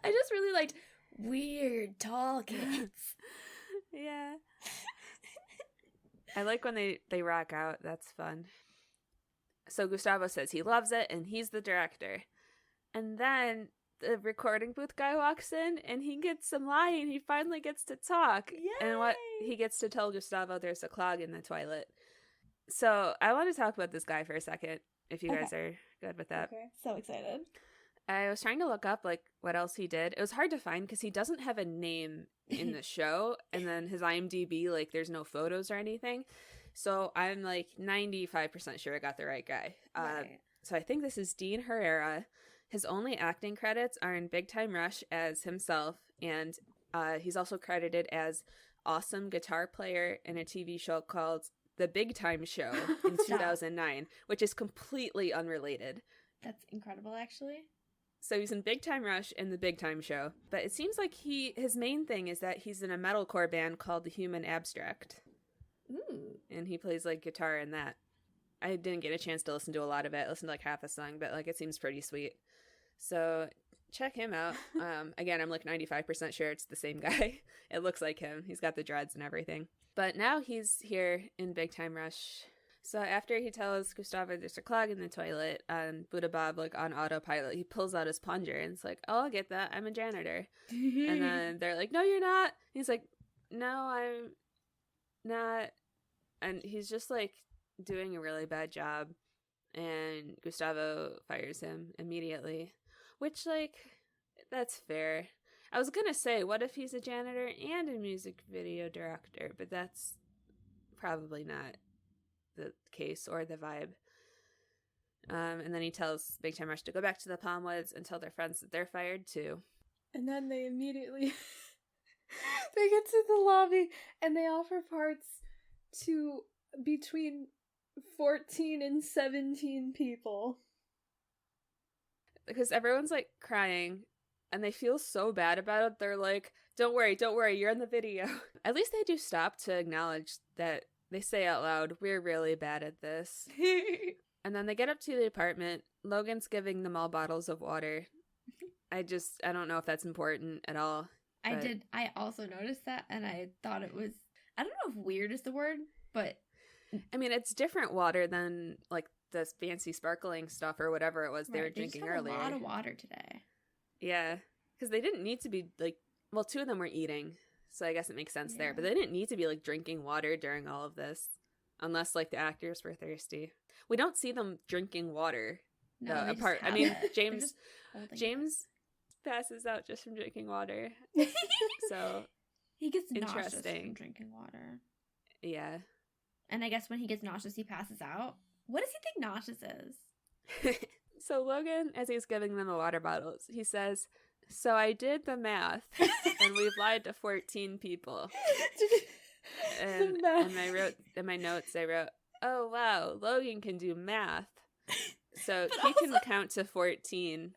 I just really liked weird tall kids. Yeah. I like when they rock out. That's fun. So Gustavo says he loves it and he's the director. And then the recording booth guy walks in and he gets some line. He finally gets to talk. Yay! And what he gets to tell Gustavo there's a clog in the toilet. So I want to talk about this guy for a second, if you guys are good with that. Okay. So excited. I was trying to look up like what else he did. It was hard to find because he doesn't have a name in the show, and then his IMDb, like, there's no photos or anything. So I'm like 95% sure I got the right guy. Right. So I think this is Dean Herrera. His only acting credits are in Big Time Rush as himself, and he's also credited as awesome guitar player in a TV show called The Big Time Show in 2009, which is completely unrelated. That's incredible, actually. So he's in Big Time Rush and The Big Time Show. But it seems like his main thing is that he's in a metalcore band called The Human Abstract. Ooh. And he plays like guitar in that. I didn't get a chance to listen to a lot of it. I listened to like half a song, but like it seems pretty sweet. So check him out. Again, I'm like 95% sure it's the same guy. It looks like him. He's got the dreads and everything. But now he's here in Big Time Rush. So after he tells Gustavo there's a clog in the toilet, and Buddha Bob, like on autopilot, he pulls out his plunger and it's like, oh, I'll get that. I'm a janitor. And then they're like, no, you're not. And he's like, no, I'm not. And he's just like doing a really bad job. And Gustavo fires him immediately, which, like, that's fair. I was gonna say, what if he's a janitor and a music video director? But that's probably not the case or the vibe. And then he tells Big Time Rush to go back to the Palm Woods and tell their friends that they're fired too. And then they immediately they get to the lobby and they offer parts to between 14 and 17 people. Because everyone's like crying and they feel so bad about it. They're like, don't worry, you're in the video. At least they do stop to acknowledge that. They say out loud, we're really bad at this. And then they get up to the apartment. Logan's giving them all bottles of water. I don't know if that's important at all. I also noticed that, and I thought it was, I don't know if weird is the word, but I mean, it's different water than like the fancy sparkling stuff or whatever it was they were drinking earlier. A lot of water today. Yeah, because they didn't need to be like, well, two of them were eating. So I guess it makes sense there. But they didn't need to be, like, drinking water during all of this. Unless, like, the actors were thirsty. We don't see them drinking water. No, apart. I mean, James passes out just from drinking water. So, he gets nauseous interesting. from drinking water. Yeah. And I guess when he gets nauseous, he passes out. What does he think nauseous is? So Logan, as he's giving them the water bottles, he says, so I did the math, and we've lied to 14 people. And I wrote in my notes, I wrote, oh, wow, Logan can do math. So he can count to 14.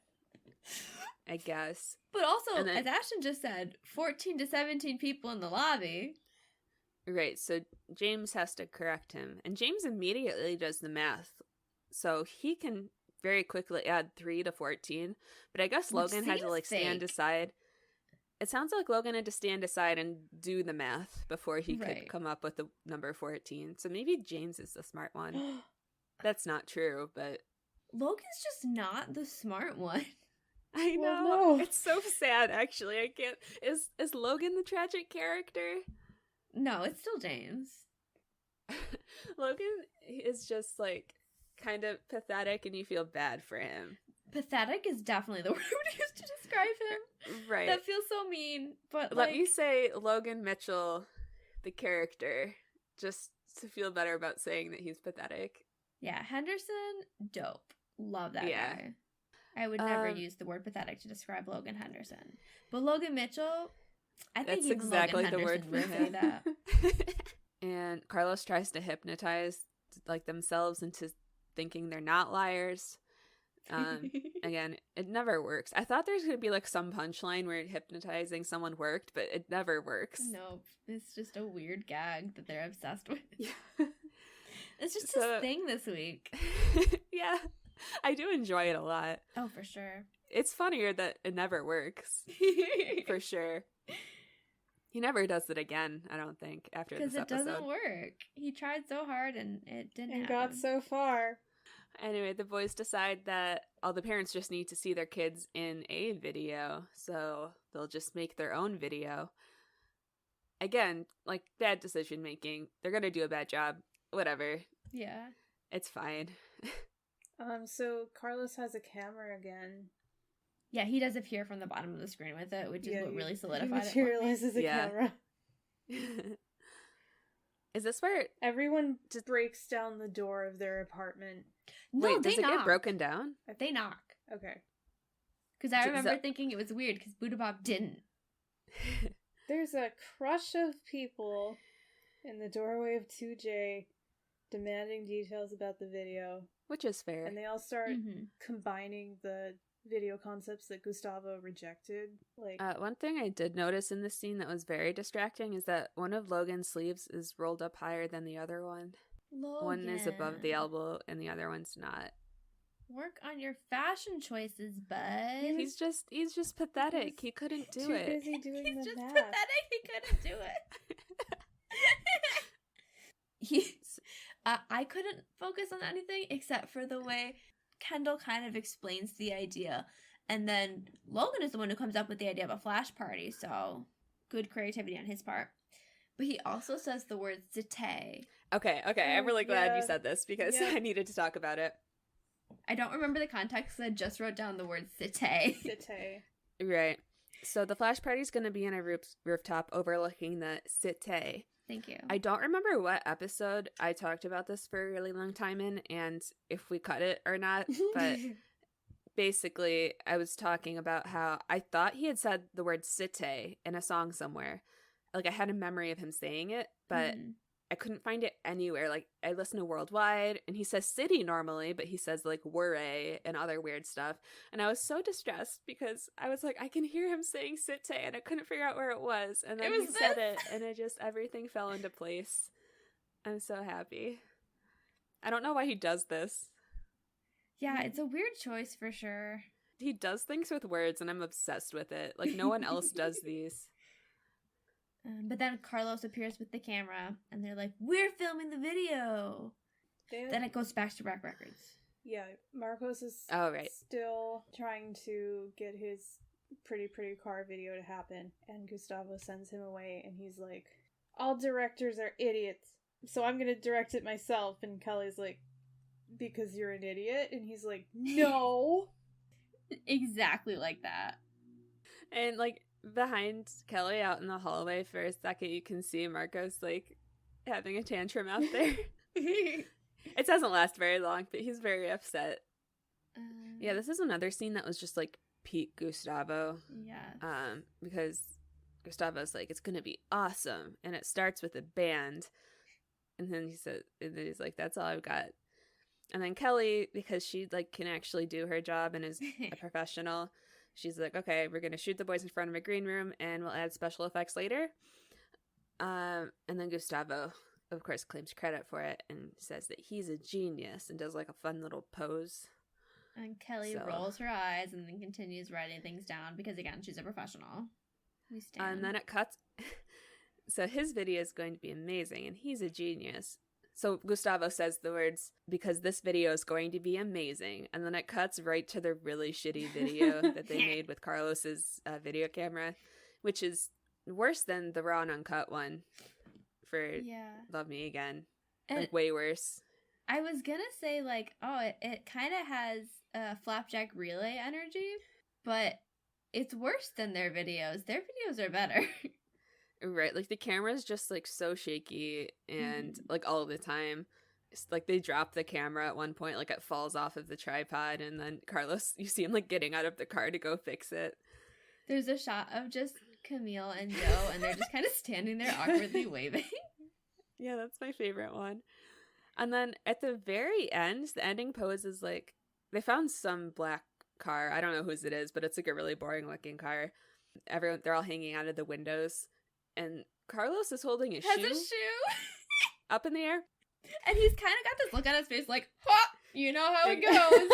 I guess. But also, And then- as Ashton just said, 14 to 17 people in the lobby. Right, so James has to correct him. And James immediately does the math. So he can very quickly add 3 to 14. But I guess Which Logan had to, seems like, stand fake. aside. It sounds like Logan had to stand aside and do the math before he could Right. come up with the number 14. So maybe James is the smart one. That's not true, but Logan's just not the smart one. I know. Well, no. It's so sad, actually. I can't. Is Logan the tragic character? No, it's still James. Logan is just, like, kind of pathetic, and you feel bad for him. Pathetic is definitely the word used to describe him. Right. That feels so mean, but Let like, me say Logan Mitchell, the character, just to feel better about saying that he's pathetic. yeah, Henderson, dope. Love that Yeah. guy. I would never Um, use the word pathetic to describe Logan Henderson. But Logan Mitchell, I think That's even exactly Logan the word Henderson for would say him. that. And Carlos tries to hypnotize, like, themselves into thinking they're not liars. Again, it never works. I thought there's gonna be, like, some punchline where hypnotizing someone worked, but it never works. Nope, it's just a weird gag that they're obsessed with. Yeah. It's just So- his thing this week. Yeah, I do enjoy it a lot. Oh, for sure. It's funnier that it never works, for sure. He never does it again, I don't think, after this Because it episode. doesn't work. He tried so hard and it didn't And happen. got so far. Anyway, the boys decide that all the parents just need to see their kids in a video, so they'll just make their own video. Again, like, bad decision making. They're gonna do a bad job. Whatever. Yeah. It's fine. So Carlos has a camera again. Yeah, he does appear from the bottom of the screen with it, which is what really he solidified it. for me. materializes a Yeah. camera. Is this where... Everyone just breaks down the door of their apartment. No, Wait, they does it knock. get broken down? They knock. Okay. Because I Is remember that- thinking it was weird because Buddha Bob didn't. There's a crush of people in the doorway of 2J demanding details about the video. Which is fair. And they all start Mm-hmm. combining the video concepts that Gustavo rejected. Like, One thing I did notice in this scene that was very distracting is that one of Logan's sleeves is rolled up higher than the other one. Logan. One is above the elbow and the other one's not. Work on your fashion choices, bud. He's just pathetic. He couldn't do too it. busy doing He's the just math. pathetic. He couldn't do it. I couldn't focus on anything except for the way Kendall kind of explains the idea. And then Logan is the one who comes up with the idea of a flash party, so good creativity on his part. But he also says the word "cité." Okay, I'm Oh, really glad yeah. you said this because Yeah. I needed to talk about it. I don't remember the context, so I just wrote down the word "cité." Cité. Right. So the flash party's going to be in a rooftop overlooking the cité. Thank you. I don't remember what episode I talked about this for a really long time in and if we cut it or not, but basically I was talking about how I thought he had said the word cité in a song somewhere. Like I had a memory of him saying it, but Mhm. I couldn't find it anywhere. Like I listen to Worldwide and he says city normally, but he says like worry and other weird stuff. And I was so distressed because I was like, I can hear him saying cité and I couldn't figure out where it was. And then It he was said this. it and it just, everything fell into place. I'm so happy. I don't know why he does this. Yeah, it's a weird choice for sure. He does things with words and I'm obsessed with it. Like no one else does these. But then Carlos appears with the camera, and they're like, "We're filming the video." Then it goes back to Rack Records. Yeah, Marcos is Oh, right. still trying to get his pretty car video to happen, and Gustavo sends him away, and he's like, all directors are idiots, so I'm gonna direct it myself. And Kelly's like, because you're an idiot? And he's like, no. Exactly like that. And like behind Kelly out in the hallway for a second, you can see Marcos like having a tantrum out there. It doesn't last very long, but he's very upset. Yeah, this is another scene that was just like peak Gustavo. Yeah. Because Gustavo's like, it's gonna be awesome, and it starts with a band, and then he's like, that's all I've got. And then Kelly, because she like can actually do her job and is a professional, she's like, okay, we're going to shoot the boys in front of a green room and we'll add special effects later. And then Gustavo, of course, claims credit for it and says that he's a genius and does like a fun little pose. And Kelly rolls her eyes and then continues writing things down because, again, she's a professional. And then it cuts. So his video is going to be amazing and he's a genius. So Gustavo says the words, because this video is going to be amazing. And then it cuts right to the really shitty video that they made with Carlos's video camera, which is worse than the raw and uncut one for Love Me Again. Like, way worse. I was going to say, like, it kind of has Flapjack Relay energy, but it's worse than their videos. Their videos are better. Right, like the camera's just like so shaky and like all the time. It's like they drop the camera at one point, like it falls off of the tripod, and then Carlos, you see him like getting out of the car to go fix it. There's a shot of just Camille and Joe, and they're just kind of standing there awkwardly waving. Yeah, that's my favorite one. And then at the very end, the ending pose is like they found some black car. I don't know whose it is, but it's like a really boring looking car. They're all hanging out of the windows. And Carlos is holding a shoe up in the air. And he's kind of got this look on his face like, ha! You know how it goes.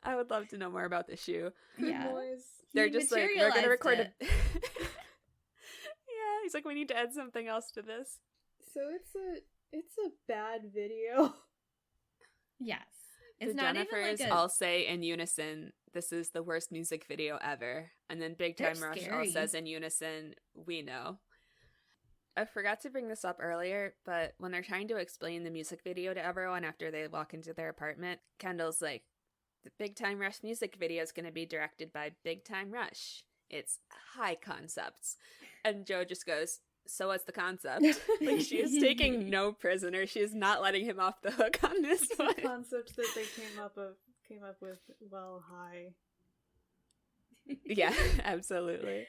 I would love to know more about the shoe. Yeah. Boys. They're just like, we're going to record it. Yeah, he's like, we need to add something else to this. So it's a bad video. Yes. It's the Jennifers all say in unison, this is the worst music video ever. And then Big Time Rush all says in unison, we know. I forgot to bring this up earlier, but when they're trying to explain the music video to everyone after they walk into their apartment, Kendall's like, the Big Time Rush music video is going to be directed by Big Time Rush. It's high concepts. And Joe just goes, so what's the concept? Like, she is taking no prisoner. She is not letting him off the hook on this it's one. The concept that they came up with well high. Yeah, absolutely.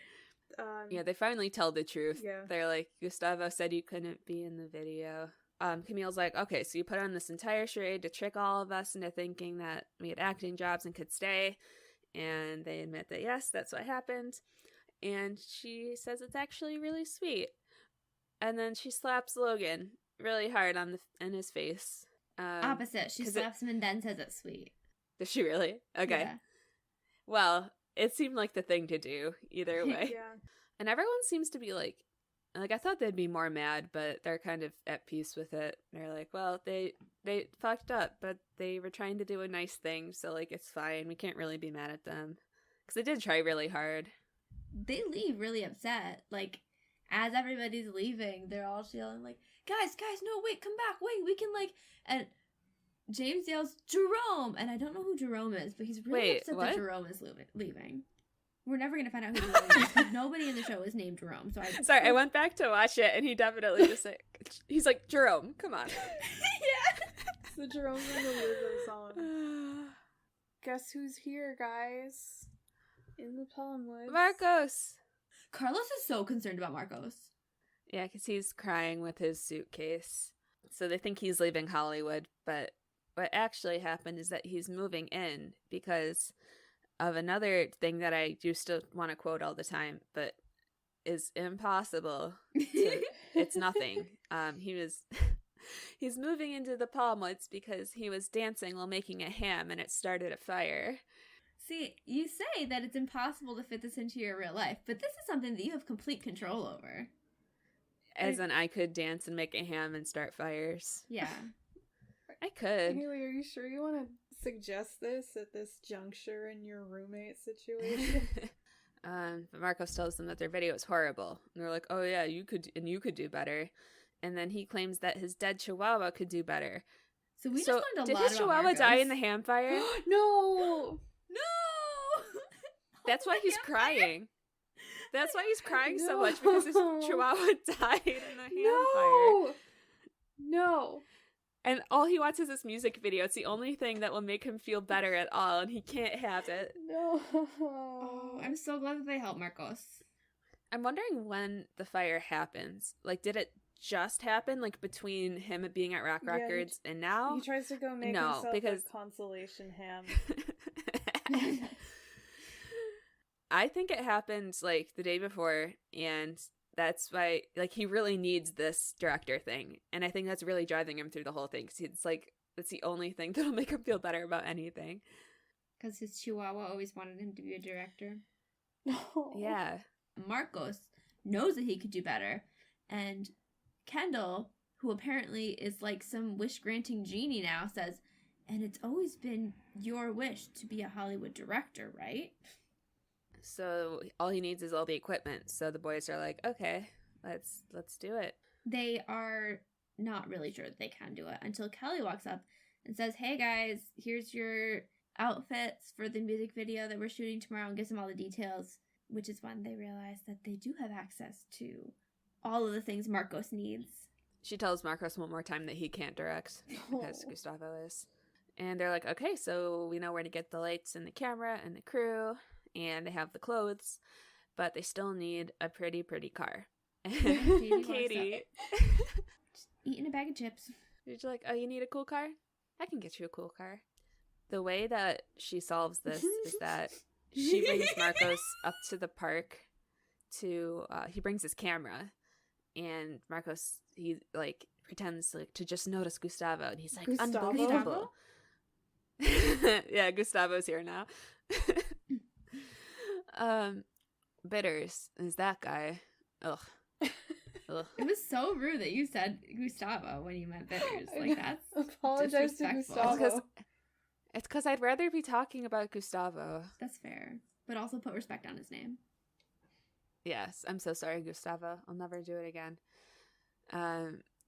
Yeah, they finally tell the truth. Yeah. They're like, Gustavo said you couldn't be in the video. Camille's like, okay, so you put on this entire charade to trick all of us into thinking that we had acting jobs and could stay. And they admit that, yes, that's what happened. And she says it's actually really sweet. And then she slaps Logan really hard in his face. Opposite. She slaps him and then says it's sweet. Does she really? Okay. Yeah. Well, it seemed like the thing to do either way. Yeah. And everyone seems to be like I thought they'd be more mad, but they're kind of at peace with it. They're like, well, they fucked up, but they were trying to do a nice thing, so like it's fine. We can't really be mad at them because they did try really hard. They leave really upset. Like, as everybody's leaving, they're all yelling like, guys, no, wait, come back, wait, we can like, and James yells, Jerome! And I don't know who Jerome is, but he's really upset that Jerome is leaving. We're never going to find out who Jerome is, because nobody in the show is named Jerome. Sorry, I went back to watch it, and he definitely just like, he's like, Jerome, come on. Yeah. So Jerome's in the Lizzo song. Guess who's here, guys? In the Palm Woods. Marcos! Carlos is so concerned about Marcos. Yeah, because he's crying with his suitcase. So they think he's leaving Hollywood, but what actually happened is that he's moving in because of another thing that I used to want to quote all the time, but is impossible. It's nothing. He's moving into the Palm Woods because he was dancing while making a ham and it started a fire. See, you say that it's impossible to fit this into your real life, but this is something that you have complete control over. As in, I could dance and make a ham and start fires. Yeah. I could. Haley, are you sure you want to suggest this at this juncture in your roommate situation? But Marcos tells them that their video is horrible. And they're like, oh yeah, you could do better. And then he claims that his dead chihuahua could do better. So we just learned a lot about Did his chihuahua die in the ham fire? No! That's why he's crying. That's why he's crying so much, because his chihuahua died in the ham fire. No. And all he wants is this music video. It's the only thing that will make him feel better at all, and he can't have it. No. Oh, I'm so glad that they helped Marcos. I'm wondering when the fire happens. Like, did it just happen, like, between him being at Rock Records and now? He tries to go make himself a consolation ham. I think it happened like the day before, and that's why like he really needs this director thing, and I think that's really driving him through the whole thing. Cause it's like it's the only thing that'll make him feel better about anything. Because his chihuahua always wanted him to be a director. No. Yeah. Marcos knows that he could do better, and Kendall, who apparently is like some wish-granting genie now, says, and it's always been your wish to be a Hollywood director, right? So all he needs is all the equipment. So the boys are like, okay, let's do it. They are not really sure that they can do it until Kelly walks up and says, hey guys, here's your outfits for the music video that we're shooting tomorrow, and gives them all the details, which is when they realize that they do have access to all of the things Marcos needs. She tells Marcos one more time that he can't direct because Oh. Gustavo is. And they're like, okay, so we know where to get the lights and the camera and the crew, and they have the clothes, but they still need a pretty car. Katie Katie. Just eating a bag of chips. She's like, oh, you need a cool car? I can get you a cool car. The way that she solves this is that she brings Marcos up to the park to, he brings his camera, and Marcos, he, like, pretends, like, to just notice Gustavo, and he's like, Gustavo? unbelievable. Yeah, Gustavo's here now. Bitters is that guy. Ugh. Ugh. It was so rude that you said Gustavo when you meant Bitters. Like, that's Apologize to disrespectful. Gustavo. It's because I'd rather be talking about Gustavo. That's fair. But also put respect on his name. Yes, I'm so sorry, Gustavo. I'll never do it again.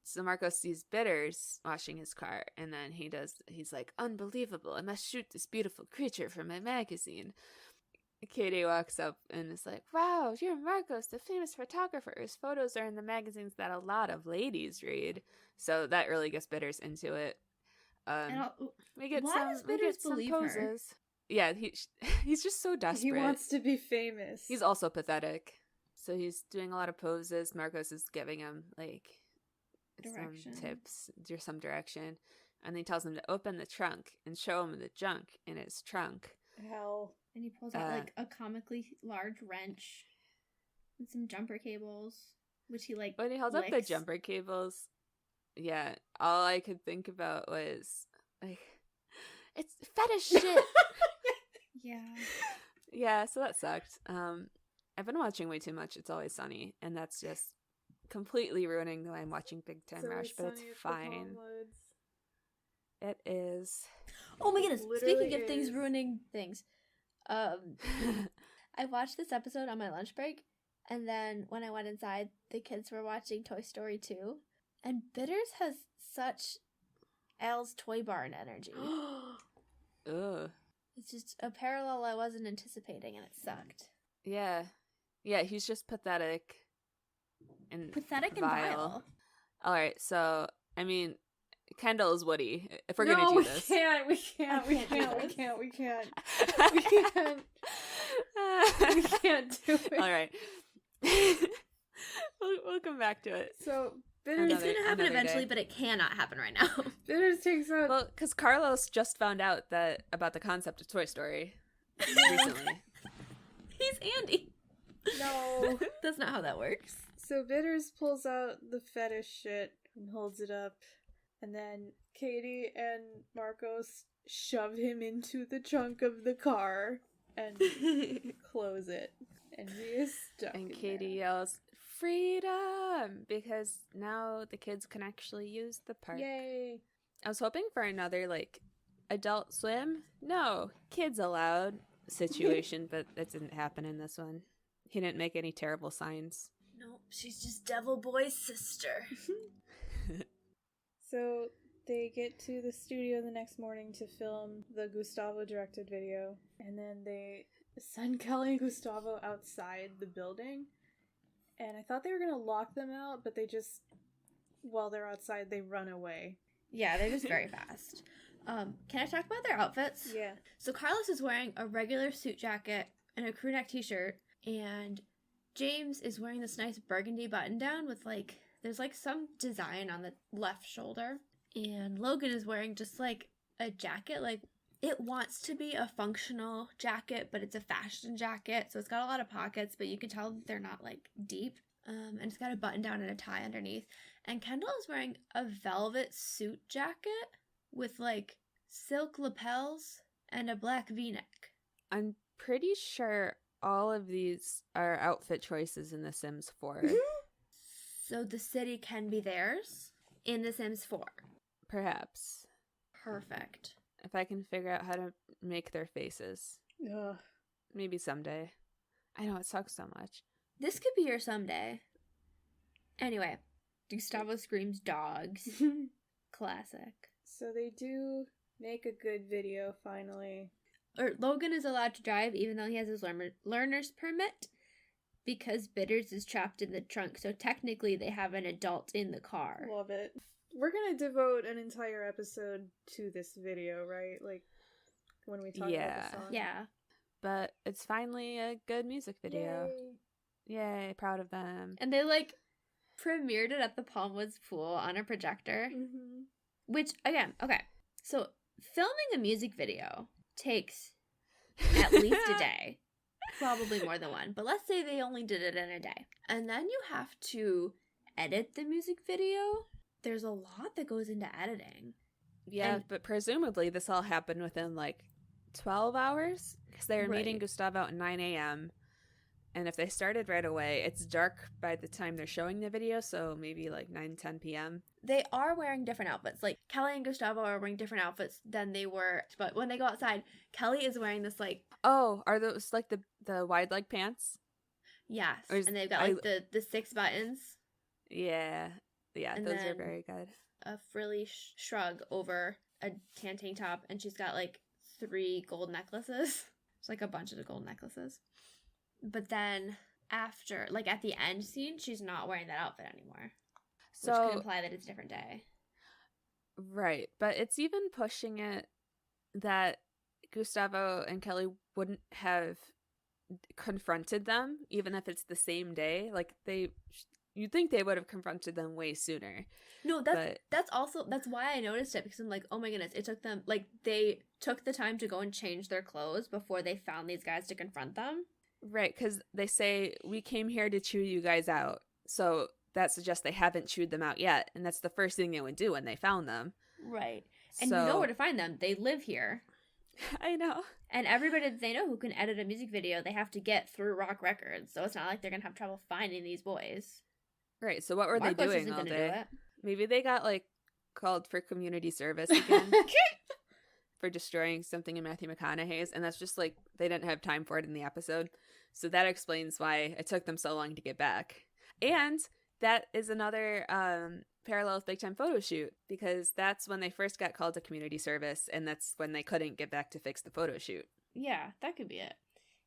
So Marcos sees Bitters washing his car, and then he's like, unbelievable, I must shoot this beautiful creature for my magazine. Katie walks up and is like, wow, you're Marcos, the famous photographer whose photos are in the magazines that a lot of ladies read. So that really gets Bitters into it. We get why some, does we Bitters get some believe her? poses. Yeah, he's just so desperate. He wants to be famous. He's also pathetic. So he's doing a lot of poses. Marcos is giving him like Direction. some tips, do some direction, and then he tells him to open the trunk and show him the junk in his trunk. Hell. And he pulls out like a comically large wrench and some jumper cables, which he like When he held up the licks. jumper cables, yeah, all I could think about was like, it's fetish shit. Yeah. Yeah, so that sucked. I've been watching way too much It's Always Sunny, and that's just completely ruining the way I'm watching Big Time Rush, but it's fine. It is. Oh my goodness. Literally Speaking of things is. ruining things. I watched this episode on my lunch break, and then when I went inside, the kids were watching Toy Story 2, and Bitters has such Al's Toy Barn energy. Ugh. It's just a parallel I wasn't anticipating, and it sucked. Yeah. Yeah, he's just pathetic and Pathetic and vile. vile. All right, so, I mean, Kendall is Woody. If we're No, going to do we this. can't. We can't. We I can't do can't. We this. can't. We can't. We can't. We can't do it. All right. we'll come back to it. So Bitters, It's gonna happen another eventually, day. but it cannot happen right now. Bitters takes out. Well, because Carlos just found out about the concept of Toy Story recently. He's Andy. No. That's not how that works. So Bitters pulls out the fetish shit and holds it up, and then Katie and Marcos shove him into the trunk of the car and close it, and he is stuck. And in Katie there. yells, freedom! Because now the kids can actually use the park. Yay! I was hoping for another, like, Adult Swim. No, kids allowed situation, but that didn't happen in this one. He didn't make any terrible signs. Nope, she's just Devil Boy's sister. So they get to the studio the next morning to film the Gustavo directed video, and then they send Kelly and Gustavo outside the building. And I thought they were gonna lock them out, but they just, while they're outside, they run away. Yeah, they're just very fast. Can I talk about their outfits? Yeah. So Carlos is wearing a regular suit jacket and a crew neck t-shirt, and James is wearing this nice burgundy button down with like, there's like some design on the left shoulder. And Logan is wearing just like a jacket, like It wants to be a functional jacket, but it's a fashion jacket. So it's got a lot of pockets, but you can tell that they're not like deep. And it's got a button down and a tie underneath. And Kendall is wearing a velvet suit jacket with like silk lapels and a black v-neck. I'm pretty sure all of these are outfit choices in The Sims 4. So the city can be theirs in The Sims 4. Perhaps. Perfect. If I can figure out how to make their faces. Ugh. Maybe someday. I know, it sucks so much. This could be your someday. Anyway, Gustavo screams dogs. Classic. So they do make a good video finally. Logan is allowed to drive even though he has his learner's permit because Bitters is trapped in the trunk. So technically they have an adult in the car. Love it. We're gonna devote an entire episode to this video, right? Like when we talk about the song. Yeah. But it's finally a good music video. Yay, proud of them. And they like premiered it at the Palmwoods pool on a projector. Mm-hmm. Which, again, okay. So filming a music video takes at least a day. Probably more than one. But let's say they only did it in a day. And then you have to edit the music video. There's a lot that goes into editing. Yeah, but presumably this all happened within like 12 hours because they were meeting Gustavo at 9 a.m. And if they started right away, it's dark by the time they're showing the video, so maybe like 9-10 p.m. They are wearing different outfits. Like, Kelly and Gustavo are wearing different outfits than they were. But when they go outside, Kelly is wearing this, like... Oh, are those like the wide leg pants? Yes. And they've got like the 6 buttons. Yeah. Yeah, And those are then very good. A frilly shrug over a tan tank top. And she's got like 3 gold necklaces. It's like a bunch of gold necklaces. But then after, like at the end scene, she's not wearing that outfit anymore. So, which could imply that it's a different day. Right. But it's even pushing it that Gustavo and Kelly wouldn't have confronted them, even if it's the same day. Like, you'd think they would have confronted them way sooner. No, that's why I noticed it, because I'm like, oh my goodness, it took them, like, they took the time to go and change their clothes before they found these guys to confront them. Right, because they say, we came here to chew you guys out. So that suggests they haven't chewed them out yet. And that's the first thing they would do when they found them. Right. And you know where to find them. They live here. I know. And everybody that they know who can edit a music video, they have to get through Rock Records. So it's not like they're going to have trouble finding these boys. Right, so what were Marcos they doing isn't all gonna day? do it. Maybe they got, like, called for community service again. For destroying something in Matthew McConaughey's. And that's just, like, they didn't have time for it in the episode. So that explains why it took them so long to get back. And that is another parallel with Big Time Photo Shoot, because that's when they first got called to community service, and that's when they couldn't get back to fix the photo shoot. Yeah, that could be it.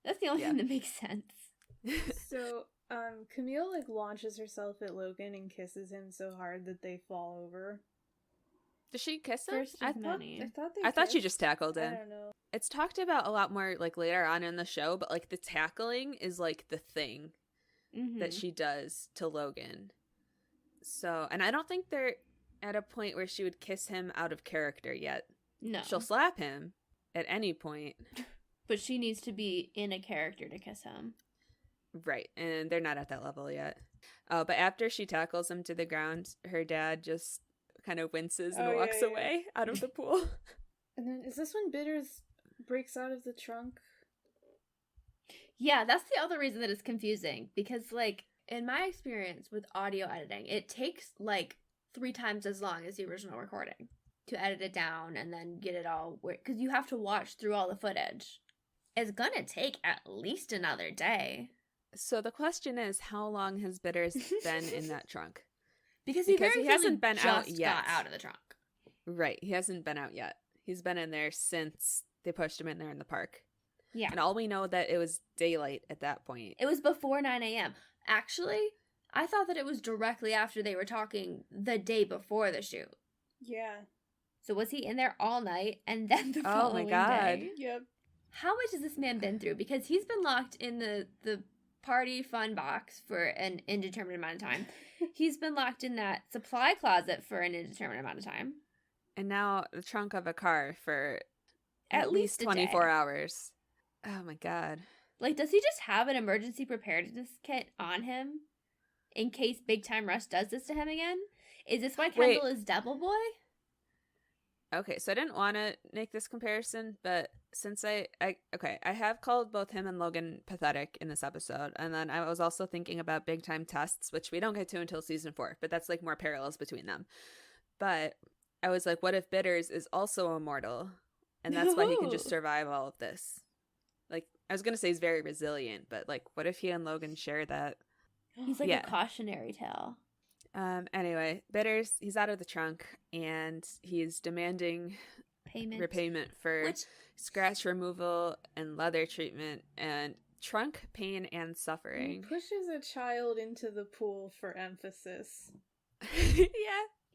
That's the only thing that makes sense. So, Camille, like, launches herself at Logan and kisses him so hard that they fall over. Does she kiss him? First of many. I thought she just tackled him. I don't know. It's talked about a lot more, like, later on in the show, but, like, the tackling is, like, the thing that she does to Logan. So, and I don't think they're at a point where she would kiss him out of character yet. No. She'll slap him at any point. But she needs to be in a character to kiss him. Right, and they're not at that level yet. But after she tackles him to the ground, her dad just kind of winces and walks away out of the pool. And then, is this when Bitters breaks out of the trunk? Yeah, that's the other reason that it's confusing. Because, like, in my experience with audio editing, it takes, like, 3 times as long as the original recording to edit it down and then get it all... Because you have to watch through all the footage. It's gonna take at least another day. So the question is, how long has Bitters been in that trunk? Because he hasn't been out yet. Got out of the trunk. Right, he hasn't been out yet. He's been in there since they pushed him in there in the park. Yeah. And all we know that it was daylight at that point. It was before 9 a.m. Actually, I thought that it was directly after they were talking the day before the shoot. Yeah. So was he in there all night and then the following day? Yep. How much has this man been through? Because he's been locked in the party fun box for an indeterminate amount of time. He's been locked in that supply closet for an indeterminate amount of time. And now the trunk of a car for at least a 24 day. hours. Oh my god. Like, does he just have an emergency preparedness kit on him in case Big Time Rush does this to him again? Is this why Wait. Kendall is Devil Boy? Okay, so I didn't want to make this comparison, but since I have called both him and Logan pathetic in this episode, and then I was also thinking about Big Time Tests, which we don't get to until season 4, but that's like more parallels between them. But I was like, what if Bitters is also immortal, and that's why he can just survive all of this? Like, I was gonna say he's very resilient, but like, what if he and Logan share that? He's like a cautionary tale. Anyway, Bitters, he's out of the trunk, and he's demanding repayment for scratch removal and leather treatment and trunk pain and suffering. He pushes a child into the pool for emphasis. Yeah.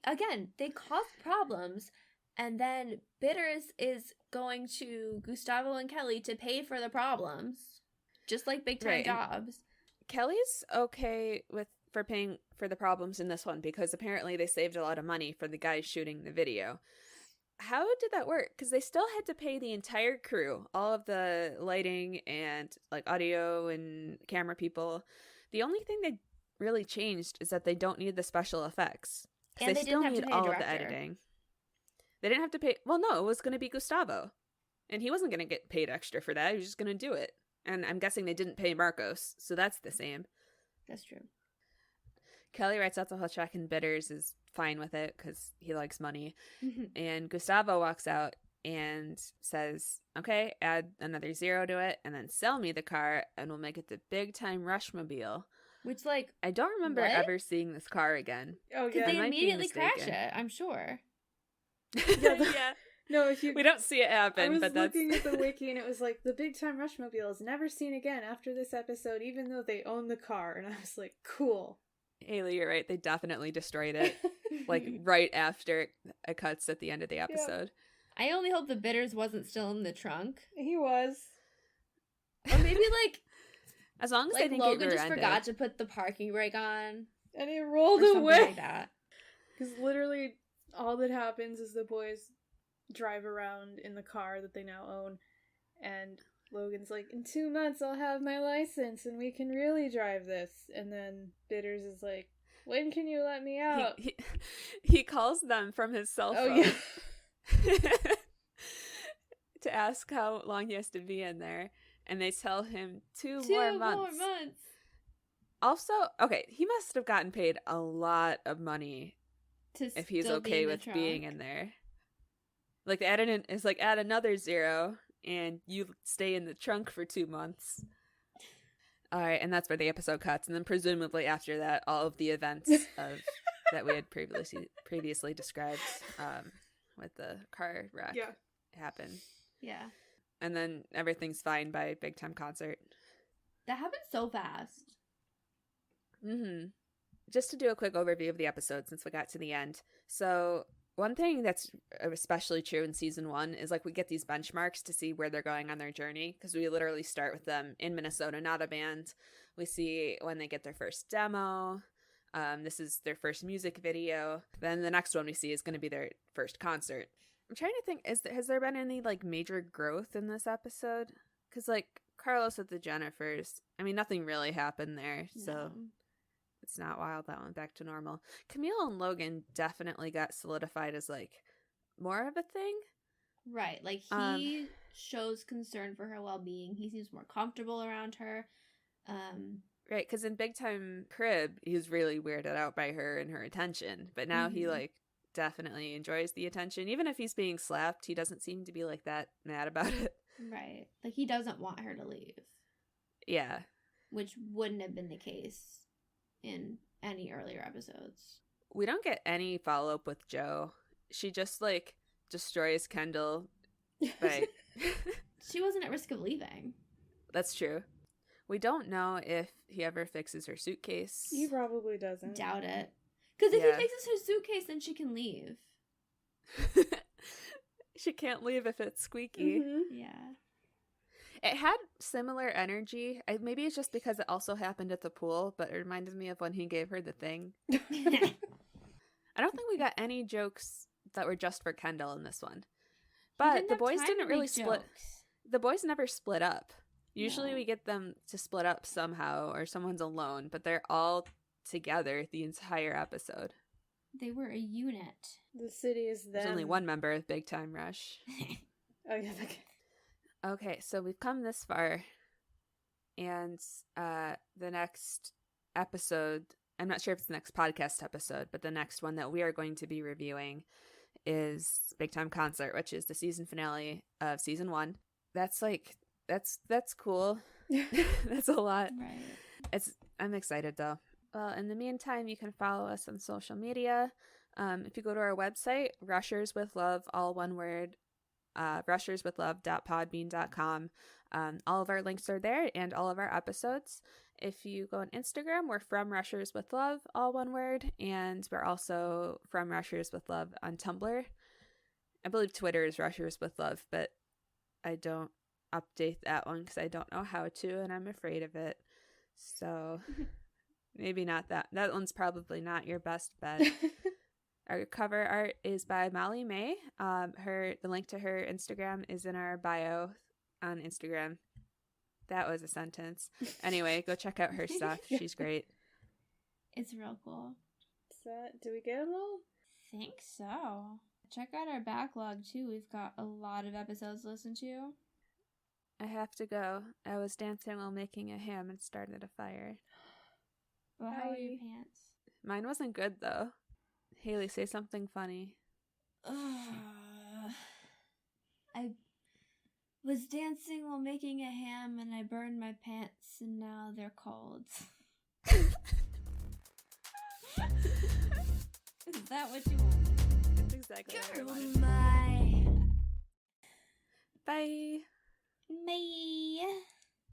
Again, they cause problems, and then Bitters is going to Gustavo and Kelly to pay for the problems, just like Big Time Jobs. Kelly's okay for paying for the problems in this one because apparently they saved a lot of money for the guys shooting the video. How did that work? Because they still had to pay the entire crew, all of the lighting and like audio and camera people. The only thing they really changed is that they don't need the special effects. And they still didn't have need to pay all a of the director. editing. They didn't have to pay. Well, no, it was going to be Gustavo, and he wasn't going to get paid extra for that. He was just going to do it. And I'm guessing they didn't pay Marcos, so that's the same. That's true. Kelly writes out the whole check, and Bitters is fine with it because he likes money. And Gustavo walks out and says, okay, add another 0 to it, and then sell me the car, and we'll make it the Big Time Rushmobile. Which, like, I don't remember ever seeing this car again. Oh, because they immediately crash it, I'm sure. Yeah. No, we don't see it happen, but that's... looking at the wiki and it was like, the Big Time Rushmobile is never seen again after this episode, even though they own the car. And I was like, cool. Haley, you're right. They definitely destroyed it. Like, right after it cuts at the end of the episode. I only hope the Bitters wasn't still in the trunk. He was. Or maybe, like... As long as like they didn't Logan get just forgot to put the parking brake on. And it rolled or something away. like that. Because literally all that happens is the boys drive around in the car that they now own, and Logan's like, in 2 months I'll have my license and we can really drive this. And then Bitters is like, when can you let me out? He calls them from his cell phone. Oh, yeah. To ask how long he has to be in there. And they tell him 2 more months. months. Also, okay, he must have gotten paid a lot of money if he's okay with being in there. Like, the add in is like, add another 0 and you stay in the trunk for 2 months. All right, and that's where the episode cuts. And then presumably after that, all of the events that we had previously described with the car wreck happen. Yeah. And then everything's fine by Big Time Concert. That happened so fast. Just to do a quick overview of the episode since we got to the end. So one thing that's especially true in season 1 is like we get these benchmarks to see where they're going on their journey, because we literally start with them in Minnesota, not a band. We see when they get their first demo. This is their first music video. Then the next one we see is going to be their first concert. I'm trying to think, has there been any like major growth in this episode? Because like Carlos with the Jennifers, I mean, nothing really happened there, so it's not wild that went back to normal. Camille and Logan definitely got solidified as like more of a thing. Right, like he shows concern for her well-being. He seems more comfortable around her. Right, because in Big Time Crib, he was really weirded out by her and her attention, but now he like definitely enjoys the attention. Even if he's being slapped, he doesn't seem to be like that mad about it. Right, like he doesn't want her to leave. Yeah, which wouldn't have been the case in any earlier episodes. We don't get any follow-up with Joe. She just like destroys Kendall. But she wasn't at risk of leaving. That's true. We don't know if he ever fixes her suitcase. He probably doesn't. Doubt it. Because if he fixes her suitcase, then she can leave. She can't leave if it's squeaky. Yeah. It had similar energy. Maybe it's just because it also happened at the pool, but it reminded me of when he gave her the thing. I don't think we got any jokes that were just for Kendall in this one. But the boys didn't really split. The boys never split up. Usually we get them to split up somehow or someone's alone, but they're all together the entire episode. They were a unit. The city is them. There's only one member of Big Time Rush. Oh, yeah. Okay. Okay, so we've come this far, and the next episode, I'm not sure if it's the next podcast episode, but the next one that we are going to be reviewing is Big Time Concert, which is the season finale of season 1. That's cool. That's a lot. Right. I'm excited though. Well, in the meantime, you can follow us on social media. If you go to our website, Rushers with Love, all one word, rusherswithlove.podbean.com. All of our links are there and all of our episodes. If you go on Instagram, we're from Rushers with Love, all one word, and we're also from Rushers with Love on Tumblr. I believe Twitter is Rushers with Love, but I don't update that one because I don't know how to, and I'm afraid of it. So maybe not that. That one's probably not your best bet. Our cover art is by Molly May. The link to her Instagram is in our bio on Instagram. That was a sentence. Anyway, go check out her stuff. She's great. It's real cool. Do we get them all? Think so. Check out our backlog too. We've got a lot of episodes to listen to. I have to go. I was dancing while making a ham and started a fire. Well, how are your pants? Mine wasn't good though. Haley, say something funny. I was dancing while making a ham and I burned my pants and now they're cold. Is that what you want? That's exactly what I wanted. Bye. Bye. Bye.